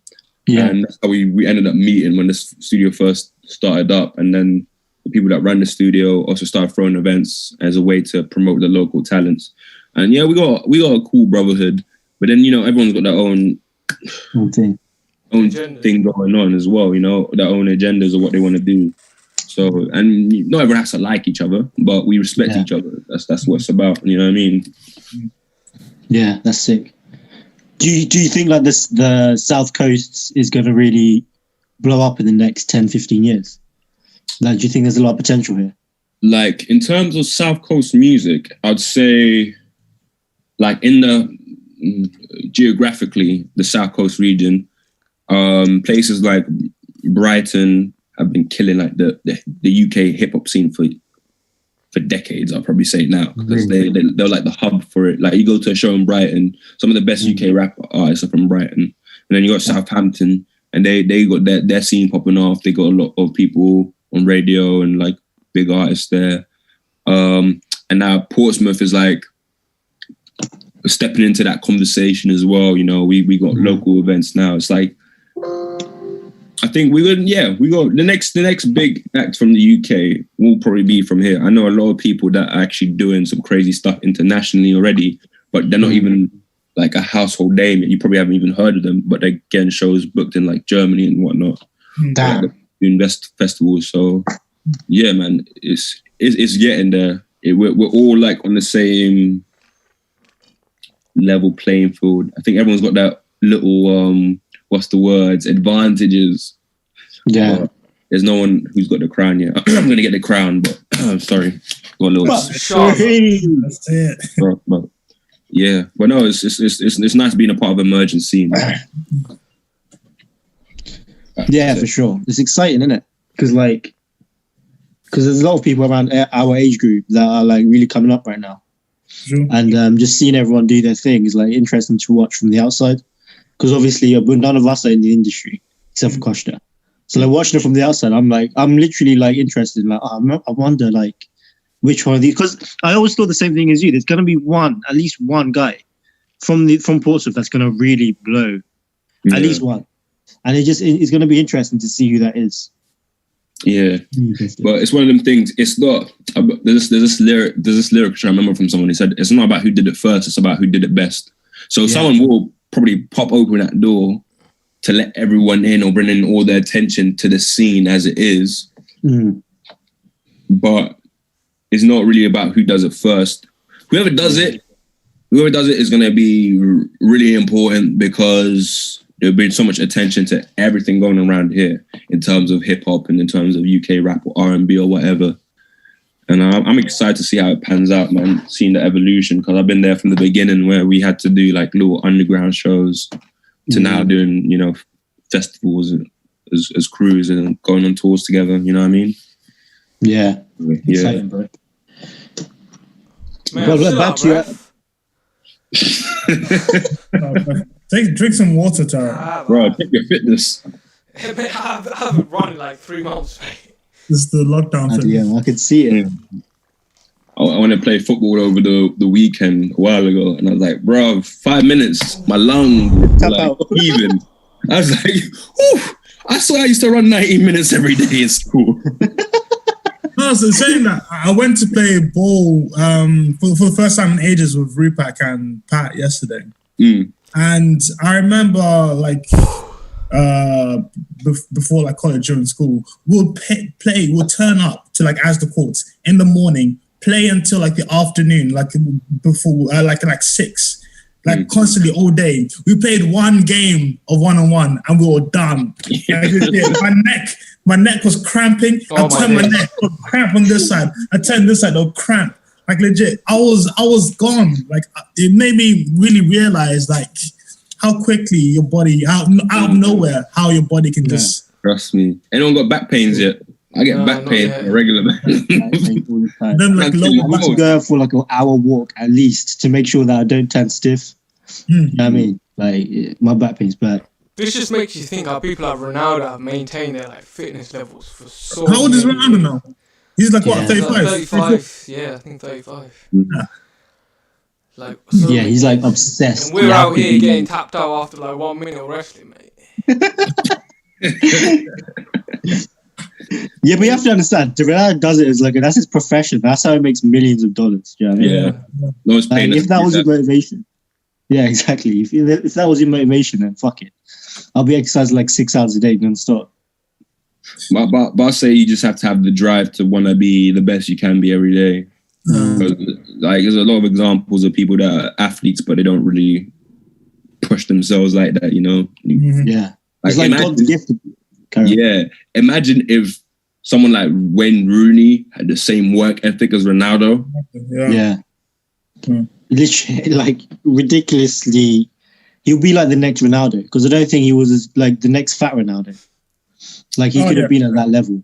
Yeah. And that's how we ended up meeting when the studio first started up. And then the people that run the studio also started throwing events as a way to promote the local talents. And yeah, we got a cool brotherhood. But then, you know, everyone's got their own thing going on as well, you know, their own agendas of what they want to do. So, and not everyone has to like each other, but we respect each other. That's what it's about, you know what I mean? Yeah, that's sick. Do you think like the South Coast is going to really blow up in the next 10, 15 years? Like, do you think there's a lot of potential here? Like, in terms of South Coast music, I'd say, like, geographically, the South Coast region, places like Brighton have been killing, like, the UK hip-hop scene for decades, I'll probably say now, because they're like the hub for it. Like, you go to a show in Brighton, some of the best UK rap artists are from Brighton. And then you got Southampton, and they got their scene popping off. They got a lot of people on radio and like big artists there. And now Portsmouth is like stepping into that conversation as well. You know, we got local events now. It's like, I think we got the next big act from the UK will probably be from here. I know a lot of people that are actually doing some crazy stuff internationally already, but they're not even like a household name. You probably haven't even heard of them, but they're getting shows booked in like Germany and whatnot. Like, doing festivals. So yeah, man, it's getting there. We're all like on the same level playing field. I think everyone's got that little advantages. Yeah. There's no one who's got the crown yet. I'm gonna get the crown, but I'm sorry. Got a little That's it. But yeah, but no, it's nice being a part of emerging scene. Yeah, for sure. It's exciting, isn't it? Because like because there's a lot of people around our age group that are like really coming up right now. True. And just seeing everyone do their thing is like interesting to watch from the outside, because obviously none of us are in the industry except for Koshta. So like watching it from the outside, I'm literally like interested in like, I wonder like which one of these, because I always thought the same thing as you. There's gonna be at least one guy from Portsmouth that's gonna really blow, at least one, and it's gonna be interesting to see who that is. Yeah, but it's one of them things. It's not. There's this lyric which I remember from someone who said, "It's not about who did it first; it's about who did it best." So someone will probably pop open that door to let everyone in or bring in all their attention to the scene as it is. But it's not really about who does it first. Whoever does it is going to be really important, because there'll be so much attention to everything going around here in terms of hip hop and in terms of UK rap or R&B or whatever. And I'm excited to see how it pans out, man, seeing the evolution, because I've been there from the beginning where we had to do like little underground shows to now doing, you know, festivals as crews and going on tours together, you know what I mean? Yeah. Exciting, bro. Man, Well, back to you. Drink some water, Tara. Bro, check your fitness. Mate, I haven't run in like 3 months, mate. This is the lockdown thing. Yeah, I could see it. I want to play football over the weekend a while ago, and I was like, bro, 5 minutes, my lungs were like heaving. I was like, ooh, I swear I used to run 19 minutes every day in school. No, so saying that, I went to play ball for the first time in ages with Rupak and Pat yesterday. And I remember like before like college during school, we'll turn up to like Asda Courts in the morning, play until like the afternoon, like before like 6. Like constantly all day. We played one game of 1-on-1 and we were done. My neck was cramping. I turned my neck, it would cramp on this side. I turned this side, it would cramp. Like legit, I was gone. Like it made me really realize like how quickly your body, out of nowhere, how your body can just. Trust me. Anyone got back pains yet? I get back pain on a regular basis. Then like I need to go for like an hour walk at least to make sure that I don't turn stiff. You know what I mean? Like my back pain's bad. This just makes you think how people like Ronaldo have maintained their like fitness levels for so. How old is Ronaldo now? He's like what, 35? 35. Yeah, I think 35. Like so he's like obsessed. And we're out here getting tapped out after like 1 minute of wrestling, mate. Yeah, but you have to understand, Ronaldo does it as like that's his profession. That's how he makes millions of dollars. Do you know what I mean? No, it's like, if that was your motivation, yeah, exactly. If that was your motivation, then fuck it. I'll be exercising like 6 hours a day non-stop. But I say you just have to have the drive to want to be the best you can be every day. Like there's a lot of examples of people that are athletes, but they don't really push themselves like that. You know? Yeah, like, it's like God's gift. Yeah, imagine if someone like Wayne Rooney had the same work ethic as Ronaldo. Yeah. Literally, like ridiculously, he'll be like the next Ronaldo, because I don't think he was like the next fat Ronaldo. Like he could have been at that level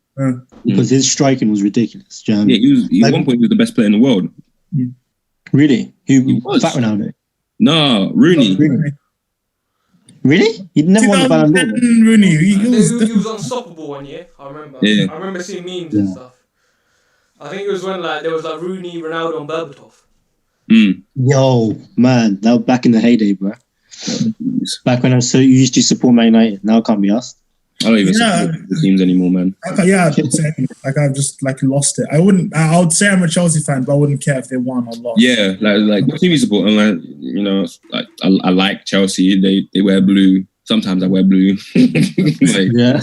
because his striking was ridiculous. Do you know what I mean? He at one point he was the best player in the world. Really? He was. Fat Ronaldo? No, Rooney. Really? He never won the Ballon d'Or. Rooney. He was unstoppable one year. I remember. Yeah. I remember seeing memes and stuff. I think it was when like there was like Rooney, Ronaldo, and Berbatov. Yo, man, that was back in the heyday, bro. Back when I was so used to support Man United. Now it can't be us. I don't even support the teams anymore, man. Like I've just like lost it. I would say I'm a Chelsea fan, but I wouldn't care if they won or lost. Yeah, like what team you support? And like, you know, like I like Chelsea. They wear blue. Sometimes I wear blue. Like, yeah.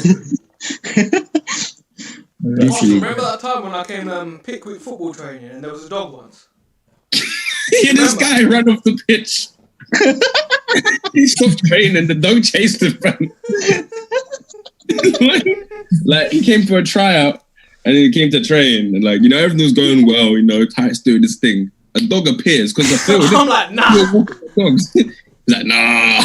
Remember that time when I came Pickwick football training and there was a dog once? Yeah, this guy ran off the pitch. He stopped training. The dog chased him. Like he came for a tryout and then he came to train and like, you know, everything was going well, you know, Ty's doing this thing. A dog appears because the field. I'm like, nah. Dogs. He's like, nah.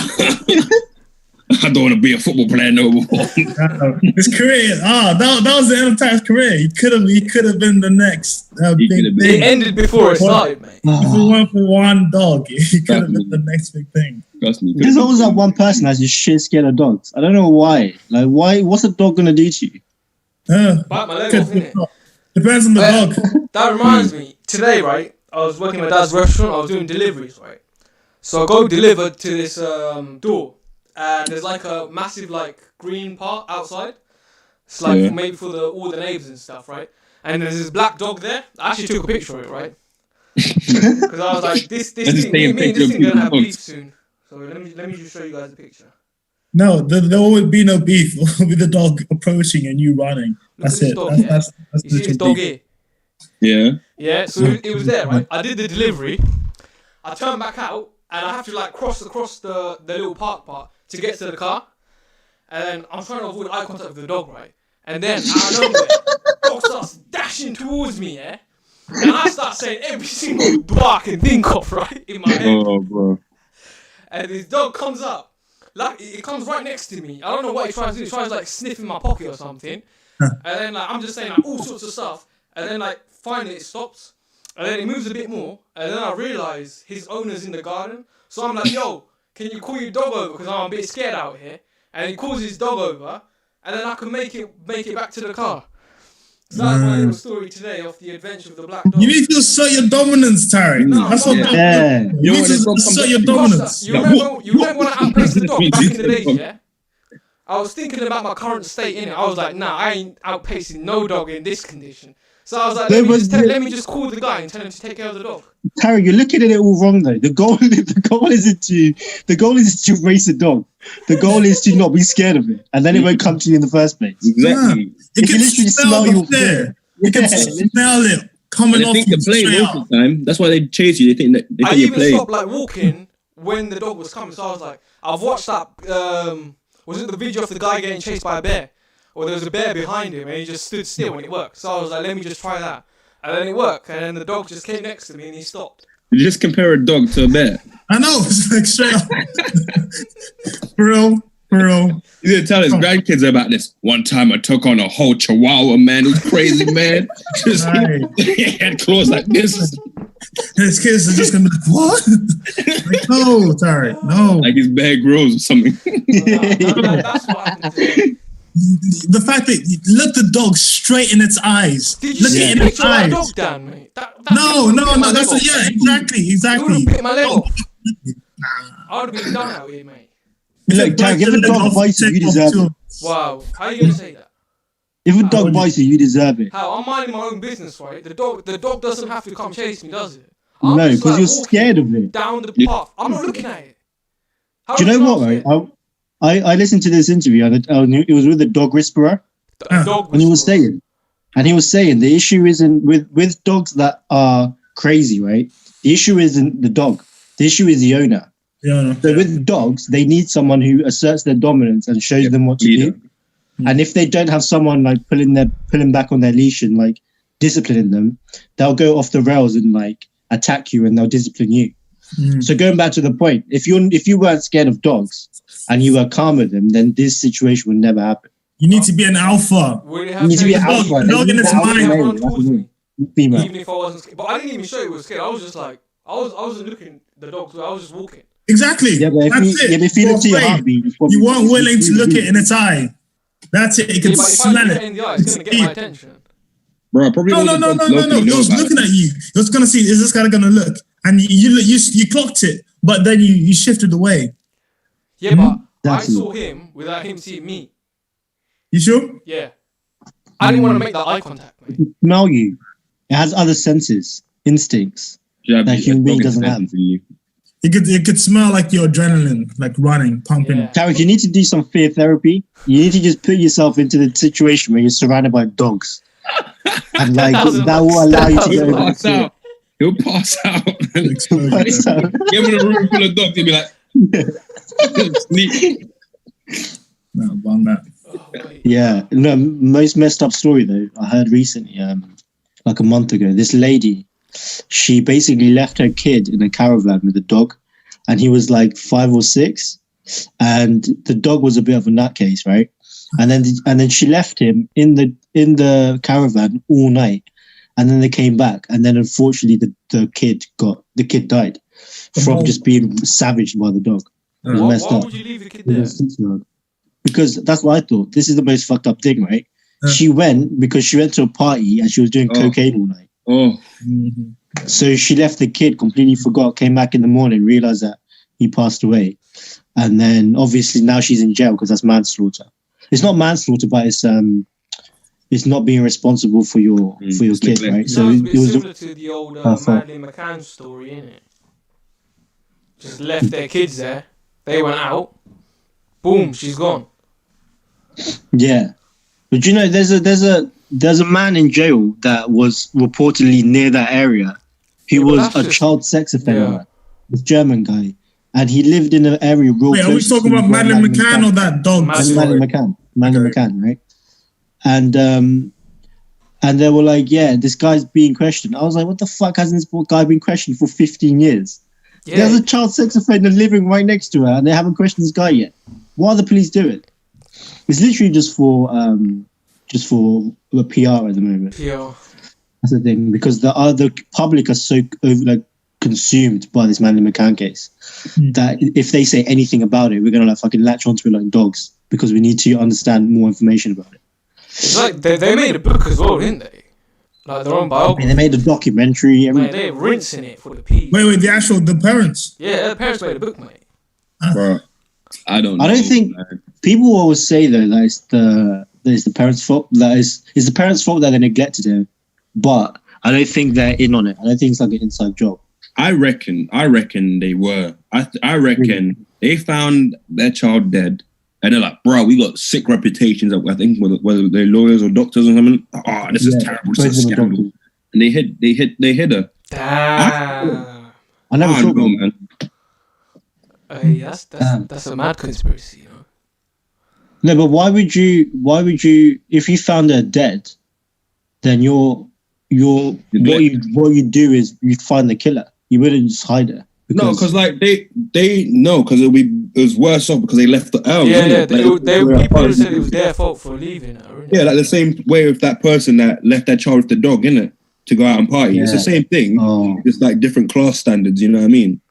I don't want to be a football player no more. His career, that was the end of Ty's career. He could have been the next big thing. It ended before it started, mate. If we went for one dog, he could have been the next big thing. Trust me. There's always that one person that's just shit scared of dogs. I don't know why. Like, what's a dog gonna do to you? Bite my leg off, innit? Depends on the dog. That reminds me. Today, right, I was working at my dad's restaurant. I was doing deliveries, right? So I go deliver to this door. And there's like a massive like green part outside. It's like maybe for all the neighbours and stuff, right? And there's this black dog there. I actually took a picture of it, right? Because I was like, this thing, me and this thing gonna have beef soon. So let me just show you guys the picture. No, there will be no beef. It will be the dog approaching and you running. That's it. Dog, that's you see this dog here? Yeah. Yeah. So it was there, right? I did the delivery. I turned back out and I have to like cross the little park part to get to the car, and then I'm trying to avoid eye contact with the dog, right? And then out of nowhere, the dog starts dashing towards me, yeah? And I start saying every single dog I can think of, right? In my head. Oh, bro. And this dog comes up, like it comes right next to me. I don't know what he tries to do. He tries like sniffing my pocket or something. And then like I'm just saying like all sorts of stuff. And then like finally it stops. And then it moves a bit more. And then I realise his owner's in the garden. So I'm like, yo, can you call your dog over? Because I'm a bit scared out here. And he calls his dog over. And then I can make it back to the car. So that's my little story today of the adventure of the black dog. You need to assert your dominance, Tarek. No, That's what you need to assert your dominance. You remember when I outpaced the dog back in the days, yeah? I was thinking about my current state, innit? I was like, nah, I ain't outpacing no dog in this condition. So I was like, let me just call the guy and tell him to take care of the dog. Harry, you're looking at it all wrong though. The goal isn't to race a dog. The goal is to not be scared of it, and then it won't come to you in the first place. Exactly. It can smell your fear. It can smell it coming off. They think they're playing most of the time. That's why they chase you. They think that I even stopped like walking when the dog was coming. So I was like, I've watched that. Was it the video of the guy getting chased by a bear? Or there was a bear behind him and he just stood still and it worked. So I was like, let me just try that. And then it worked. And then the dog just came next to me and he stopped. You just compare a dog to a bear. I know. It's like straight up. For real. He's going to tell his grandkids about this. One time I took on a whole chihuahua, man. It was crazy, man. Just, he had claws like this. His kids are just going to be like, what? Like, no, Tarek, no. Like his Bear Grylls or something. That's what happened to me. The fact that you look the dog straight in its eyes. Did you see a picture of that dog, Dan, mate? No. That's exactly. You would have picked my leg off. I would have been done out here, mate. Look, Tarek, if a dog bites you, you deserve it. Wow, how are you gonna say that? If a dog bites you, you deserve it. How? I'm minding my own business, right? The dog doesn't have to come chase me, does it? No, because you're scared of it. Down the path. I'm not looking at it. Do you know what, right? I listened to this interview and it was with the dog whisperer. And he was saying the issue isn't with dogs that are crazy, right? The issue isn't the dog. The issue is the owner. Yeah. So with dogs, they need someone who asserts their dominance and shows them what to do. And if they don't have someone like pulling back on their leash and like disciplining them, they'll go off the rails and like attack you and they'll discipline you. So going back to the point, if you weren't scared of dogs and you were calm with them, then this situation would never happen. You need to be an alpha. You need to be an alpha. Dog in its mind. Even if I wasn't scared. But I didn't even show you was scared. I was just like, I wasn't looking at the dog. I was just walking. Exactly. Yeah, but if you look to your heartbeat, you weren't willing to look it in its eye. That's it. It can smell it. In the eye, it's gonna get my attention. Bro, probably no. It was looking at you. It was gonna see. Is this guy gonna look? And you clocked it, but then you shifted away. Yeah, but I saw him without him seeing me. You sure? Yeah. I didn't want to make that eye contact, mate. It smell you. It has other senses, instincts that human being doesn't have. It could smell like your adrenaline, like running, pumping. Yeah. Tarek, you need to do some fear therapy. You need to just put yourself into the situation where you're surrounded by dogs. And like that will allow you to go pass out. He'll pass out. Give him a room full of dogs, he'll be like, sleep. No, on that. Yeah. No, most messed up story though, I heard recently, like a month ago. This lady, she basically left her kid in a caravan with a dog, and he was like 5 or 6, and the dog was a bit of a nutcase, right? And then she left him in the caravan all night, and then they came back, and then unfortunately the kid died from just being savaged by the dog. It was messed Why up. would you leave the kid there? Because that's what I thought. This is the most fucked up thing, right? She went because she went to a party and she was doing cocaine all night. Oh. So she left the kid, completely forgot, came back in the morning, realized that he passed away. And then obviously now she's in jail because that's manslaughter. It's not manslaughter, but it's not being responsible for your kid, right? So it was similar to the old Madeleine McCann story, innit? Just left their kids there. They went out. Boom, she's gone. Yeah. But you know, there's a man in jail that was reportedly near that area. He was a child sex offender, this German guy, and he lived in an area real Wait, close. are we talking about Madeleine McCann or that dog? Madeleine McCann, right? And they were like, yeah, this guy's being questioned. I was like, what the fuck hasn't this guy been questioned for 15 years? Yeah. There's a child sex offender living right next to her, and they haven't questioned this guy yet. Why are the police doing? It's literally just for the PR at the moment. PR. That's the thing, because the public are so consumed by this Madeleine McCann case that if they say anything about it, we're gonna fucking latch onto it like dogs because we need to understand more information about it. It's like they made a book as well, didn't they? Like their own biography. They made a documentary. Mate, they're rinsing it for the P. Wait, the parents? Yeah, the parents made a book, mate. Bro, I don't think people always say though that it's the parents' fault. It's the parents' fault that they neglected him, but I don't think they're in on it. I don't think it's like an inside job. I reckon they were. I reckon they found their child dead, and they're like, bro, we got sick reputations. I think whether they're lawyers or doctors or something. Oh, this is terrible. This is a scandal. And they hid her. Damn. I never thought, man. Hey, that's a mad conspiracy, you know. No, but why would you? If you found her dead, then what you do is you find the killer. You wouldn't just hide her. Because like they know, because it was worse off because they left the L. Yeah. People said it was their fault for leaving her. Yeah, like the same way with that person that left that child with the dog, innit? To go out and party. Yeah. It's the same thing. Oh. It's like different class standards, you know what I mean?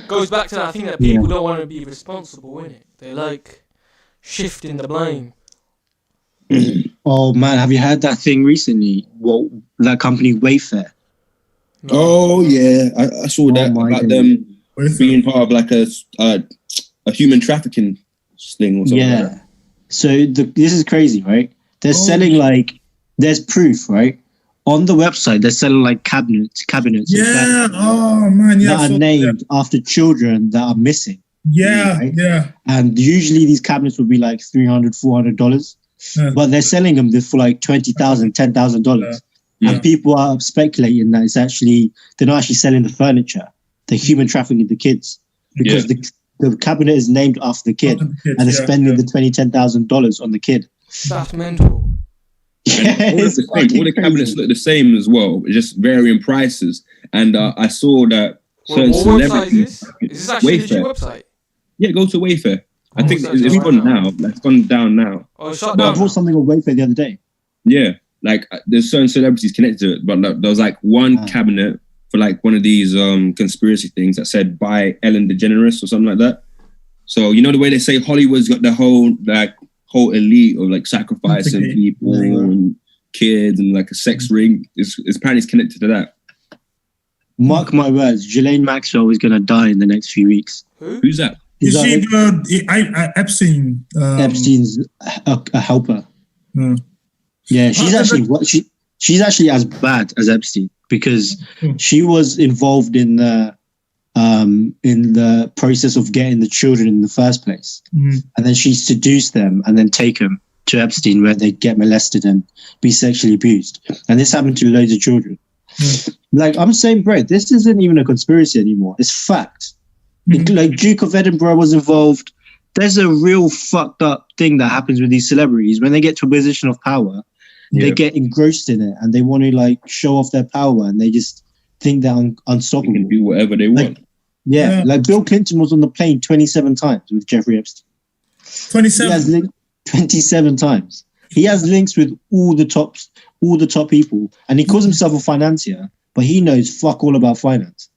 Goes back to that thing that people don't want to be responsible, innit? They like shifting the blame. Oh man, have you heard that thing recently? Well, that company Wayfair. No. Oh yeah, I saw that about them being part of like a human trafficking thing or something. Yeah. Like that. So this is crazy, right? They're selling there's proof, right? On the website, they're selling like cabinets. Yeah. Oh man, yeah. That are named after children that are missing. Yeah, right? Yeah. And usually these cabinets would be like $300, $400, but they're selling them for like $20,000, $10,000. Yeah. And people are speculating that they're not actually selling the furniture. They're human trafficking the kids because the cabinet is named after the kid, and they're spending the $20,000, $10,000 on the kid. That's mental. Yeah, all the cabinets look the same as well, just varying prices. And I saw that certain celebrities. Is this actually a website? Yeah, go to Wayfair. I think it's gone now. It's gone down now. Oh, shut down. I bought something on Wayfair the other day. Yeah, like there's certain celebrities connected to it, but there was like one cabinet for like one of these conspiracy things that said by Ellen DeGeneres or something like that. So you know the way they say Hollywood's got the whole elite of like sacrificing people and kids and like a sex ring. It's apparently connected to that. Mark my words, Ghislaine Maxwell is gonna die in the next few weeks. Who's that? Is she Epstein? Epstein's a helper. Yeah, she's actually as bad as Epstein because she was involved in the process of getting the children in the first place, and then she seduced them and then take them to Epstein where they get molested and be sexually abused. And this happened to loads of children. Like I'm saying, Brett, this isn't even a conspiracy anymore. It's fact. Like Duke of Edinburgh was involved. There's a real fucked up thing that happens with these celebrities when they get to a position of power. They get engrossed in it and they want to like show off their power and they just think they're unstoppable. They can do whatever they want. Yeah, like Bill Clinton was on the plane 27 times with Jeffrey Epstein. 27. 27 times. He has links with all the top people, and he calls himself a financier, but he knows fuck all about finance.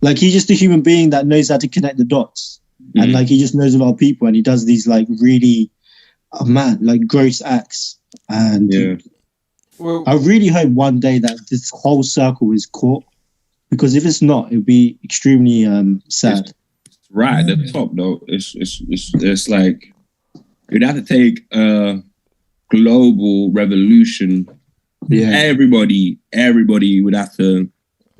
Like, he's just a human being that knows how to connect the dots, and like he just knows a lot of people, and he does these like really, like gross acts. And I really hope one day that this whole circle is caught, because if it's not, it would be extremely sad. It's right at the top, though. It's like you'd have to take a global revolution. Yeah, everybody would have to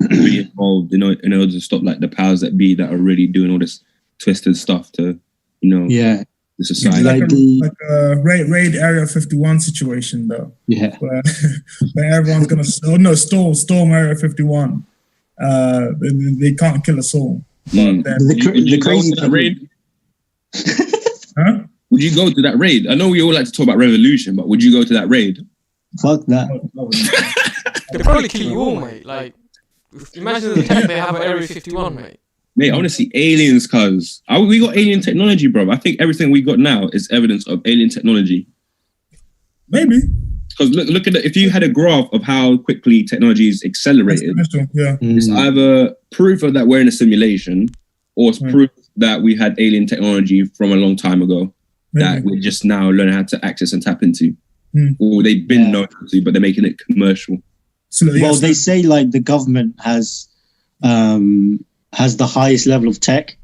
be involved in order to stop like the powers that be that are really doing all this twisted stuff to, the society. Like a raid Area 51 situation, though. Yeah, where everyone's gonna storm Area 51. They can't kill us all. The crazy that raid? Huh? Would you go to that raid? I know we all like to talk about revolution, but would you go to that raid? Fuck that. They'd probably kill you all, mate. Like, imagine the tech they have at Area 51, mate. Mate, I want to see aliens, cuz. We got alien technology, bro. I think everything we got now is evidence of alien technology. Maybe. Because look at it. If you had a graph of how quickly technology is accelerated, it's either proof of that we're in a simulation, or it's proof that we had alien technology from a long time ago that we're just now learning how to access and tap into. Or they've been known to, but they're making it commercial. Well, they say like the government has the highest level of tech,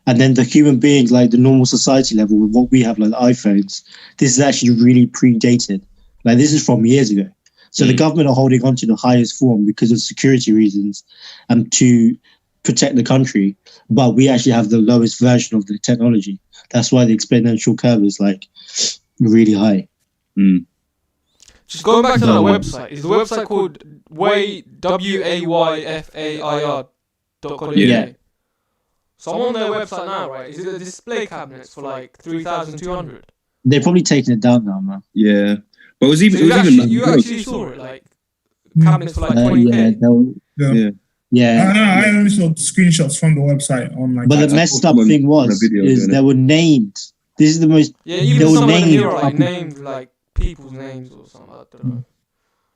and then the human beings, like the normal society level, with what we have, like the iPhones, this is actually really predated. Like, this is from years ago. So the government are holding on to the highest form because of security reasons and to protect the country. But we actually have the lowest version of the technology. That's why the exponential curve is like really high. Just going back to that website, is the website called wayfair.co.uk? Yeah. So I'm on their website now, right? Is it the display cabinets for like 3,200? They're probably taking it down now, man. Yeah. But you actually saw it, like cabinets for like 20k. Yeah. I only saw screenshots from the website on like. But the messed up thing is they were named. This is the most. Yeah, even some of them here are like named like people's names or something. I don't know.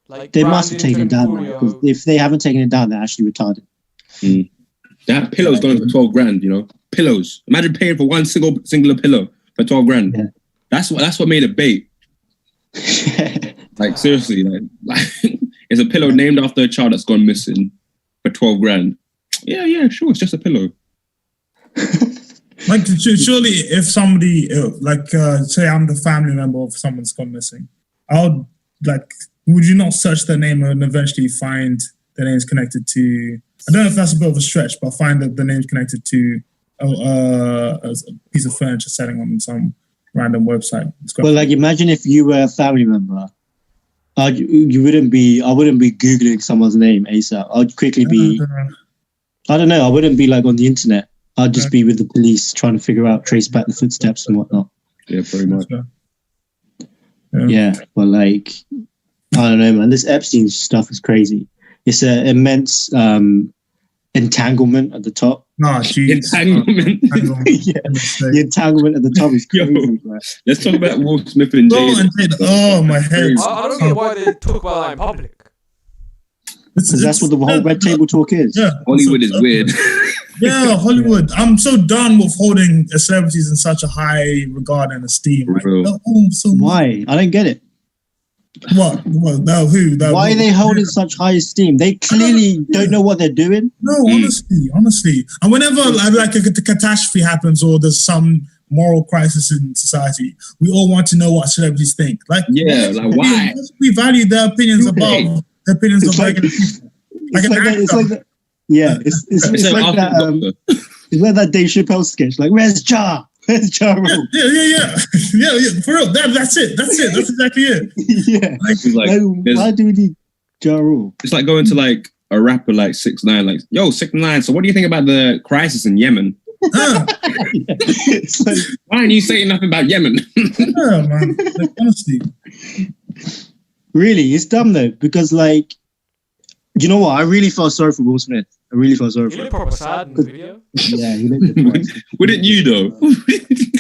Like they must have taken it down now, because if they haven't taken it down, they're actually retarded. That pillow's going for 12 grand. Pillows. Imagine paying for one singular pillow for 12 grand. Yeah. That's what made it bait. Like, seriously, like it's a pillow named after a child that's gone missing for 12 grand. Yeah, sure, it's just a pillow. Like, surely if somebody say I'm the family member of someone's gone missing, would you not search their name and eventually find their names connected to, I don't know if that's a bit of a stretch, but find that the name's connected to a piece of furniture selling on some random website. Well, like, imagine if you were a family member, I wouldn't be Googling someone's name ASAP. I'd quickly be, I don't know, I wouldn't be like on the internet. I'd just be with the police trying to trace back the footsteps and whatnot. Yeah, pretty much. Yeah, but like, I don't know, man. This Epstein stuff is crazy. It's an immense entanglement at the top. No, geez. Entanglement. The entanglement at the top is crazy. Let's talk about Will Smith and Jada. Oh, my head. I don't get why they talk about that in public. Because that's what the whole red table talk is. Yeah. Hollywood is weird. Yeah, Hollywood. I'm so done with holding celebrities in such a high regard and esteem. Why? I don't get it. What? No, who? No, why are they holding such high esteem? They clearly don't know what they're doing. No, honestly. And whenever like a catastrophe happens or there's some moral crisis in society, we all want to know what celebrities think. Like, why? We value their opinions above the opinions of regular people. It's like that. It's like that Dave Chappelle sketch. Like, where's Ja? Where's Ja Rule? Yeah. For real, that's it. That's exactly it. Yeah. Why do we need Ja Rule? It's like going to like a rapper like 6ix9ine, like, yo, 6ix9ine. So what do you think about the crisis in Yemen? It's like, why aren't you saying nothing about Yemen? Yeah, man. Like, honestly. Really, it's dumb though, because like, you know what? I really felt sorry for Will Smith. I really felt sorry He for him. looked proper sad in the video. Yeah, he looked depressed. Wouldn't you though?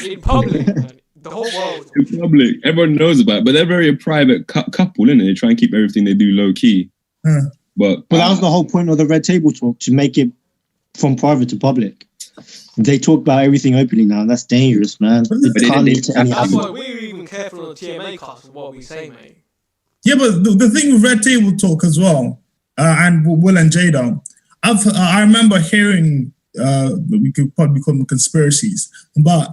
In public, man. The whole world. In public, everyone knows about it, but they're very a private couple, innit? They try and keep everything they do low key. But that was the whole point of the Red Table Talk, to make it from private to public. They talk about everything openly now, and that's dangerous, man. It can't lead to any That's why harm. we're even careful on the TMACAST with what we say, mate. Yeah, but the thing with Red Table Talk as well, and Will and Jada, I remember hearing, we could probably call them conspiracies, but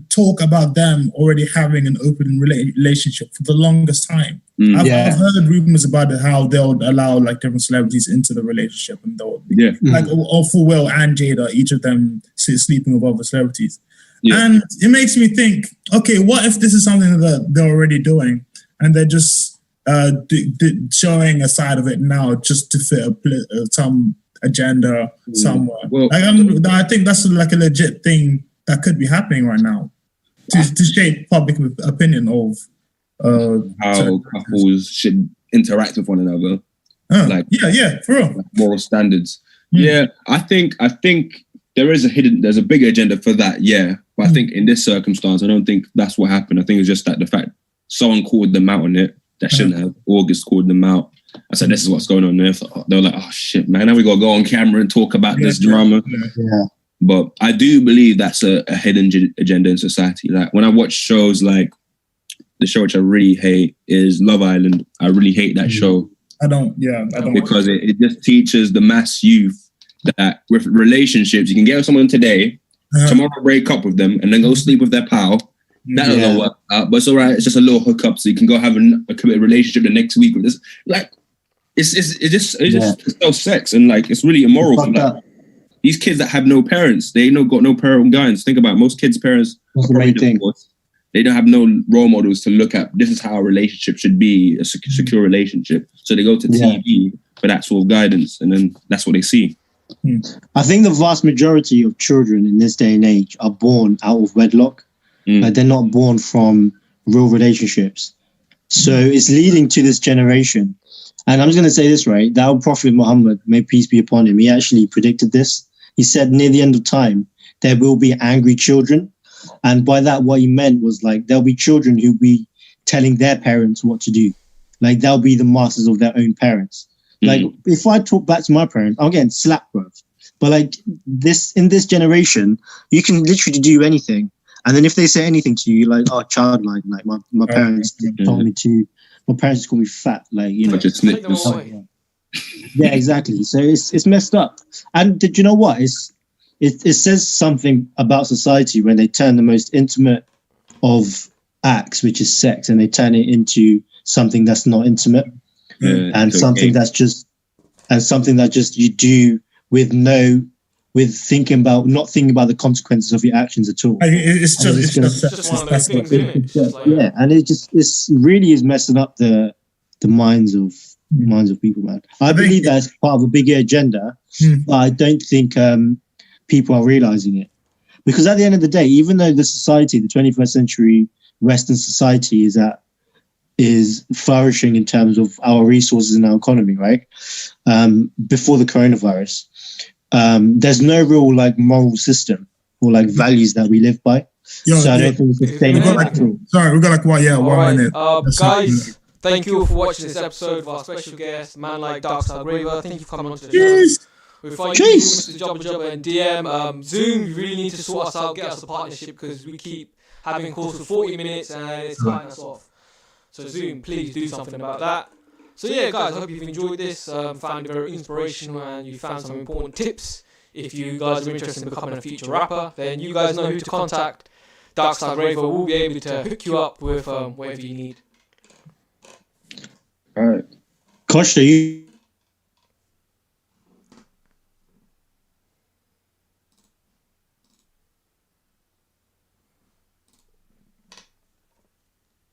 talk about them already having an open relationship for the longest time. I've heard rumors about it, how they'll allow like different celebrities into the relationship, and they'll like all for Will and Jada, each of them sleeping with other celebrities. And it makes me think, okay, what if this is something that they're already doing, and they're just showing a side of it now just to fit some agenda somewhere? Well, like, I think that's like a legit thing that could be happening right now to shape public opinion of how couples should interact with one another. For real. Like moral standards. Yeah, I think there's a bigger agenda for that. Yeah, but I think in this circumstance, I don't think that's what happened. I think it's just that the fact someone called them out on it that shouldn't have. August called them out. I said, "This is what's going on there." They were like, "Oh shit, man! Now we gotta go on camera and talk about this drama." But I do believe that's a hidden agenda in society. Like when I watch shows like the show which I really hate is Love Island. I really hate that show. I don't. Because it just teaches the mass youth that with relationships, you can get with someone today, tomorrow break up with them, and then go sleep with their pal. That doesn't work out, but it's all right. It's just a little hookup, so you can go have a committed relationship the next week with this. Like, it's just sex, and like it's really immoral. Like, these kids that have no parents, they got no parental guidance. Think about it. Most kids' parents probably divorced. They don't have no role models to look at. This is how a relationship should be, a secure relationship. So they go to TV for that sort of guidance, and then that's what they see. I think the vast majority of children in this day and age are born out of wedlock. Like they're not born from real relationships. So it's leading to this generation. And I'm just going to say this, right? That Prophet Muhammad, may peace be upon him, he actually predicted this. He said near the end of time, there will be angry children. And by that, what he meant was like, there'll be children who'll be telling their parents what to do. Like they'll be the masters of their own parents. Like if I talk back to my parents, I'm getting slapped, bro. But like in this generation, you can literally do anything. And then if they say anything to you, like, oh, childlike, like my parents told me to, my parents just call me fat, like, you know. Just yeah, exactly. So it's messed up. And did you know what? It says something about society when they turn the most intimate of acts, which is sex, and they turn it into something that's not intimate, and something that's just you do with not thinking about the consequences of your actions at all. It's just one of those things, isn't it? And it really is messing up the minds of people, man. I believe that's part of a bigger agenda, but I don't think people are realizing it. Because at the end of the day, even though the 21st century Western society is flourishing in terms of our resources and our economy, right? Before the coronavirus, there's no real like moral system or like values that we live by. So I don't think it's sustainable at all. Sorry, we've got like 1 minute. Guys, thank you for watching this episode of our special guest, man like DarkStarGraver. Thank you for coming on to the show. We're finding you, Mr. Jabba and DM. Zoom, you really need to sort us out, get us a partnership, because we keep having calls for 40 minutes and it's cutting us off. So Zoom, please do something about that. So yeah, guys, I hope you've enjoyed this, found it very inspirational, and you found some important tips. If you guys are interested in becoming a future rapper, then you guys know who to contact. DarkStarGraver will be able to hook you up with whatever you need. All right. Kosh, are you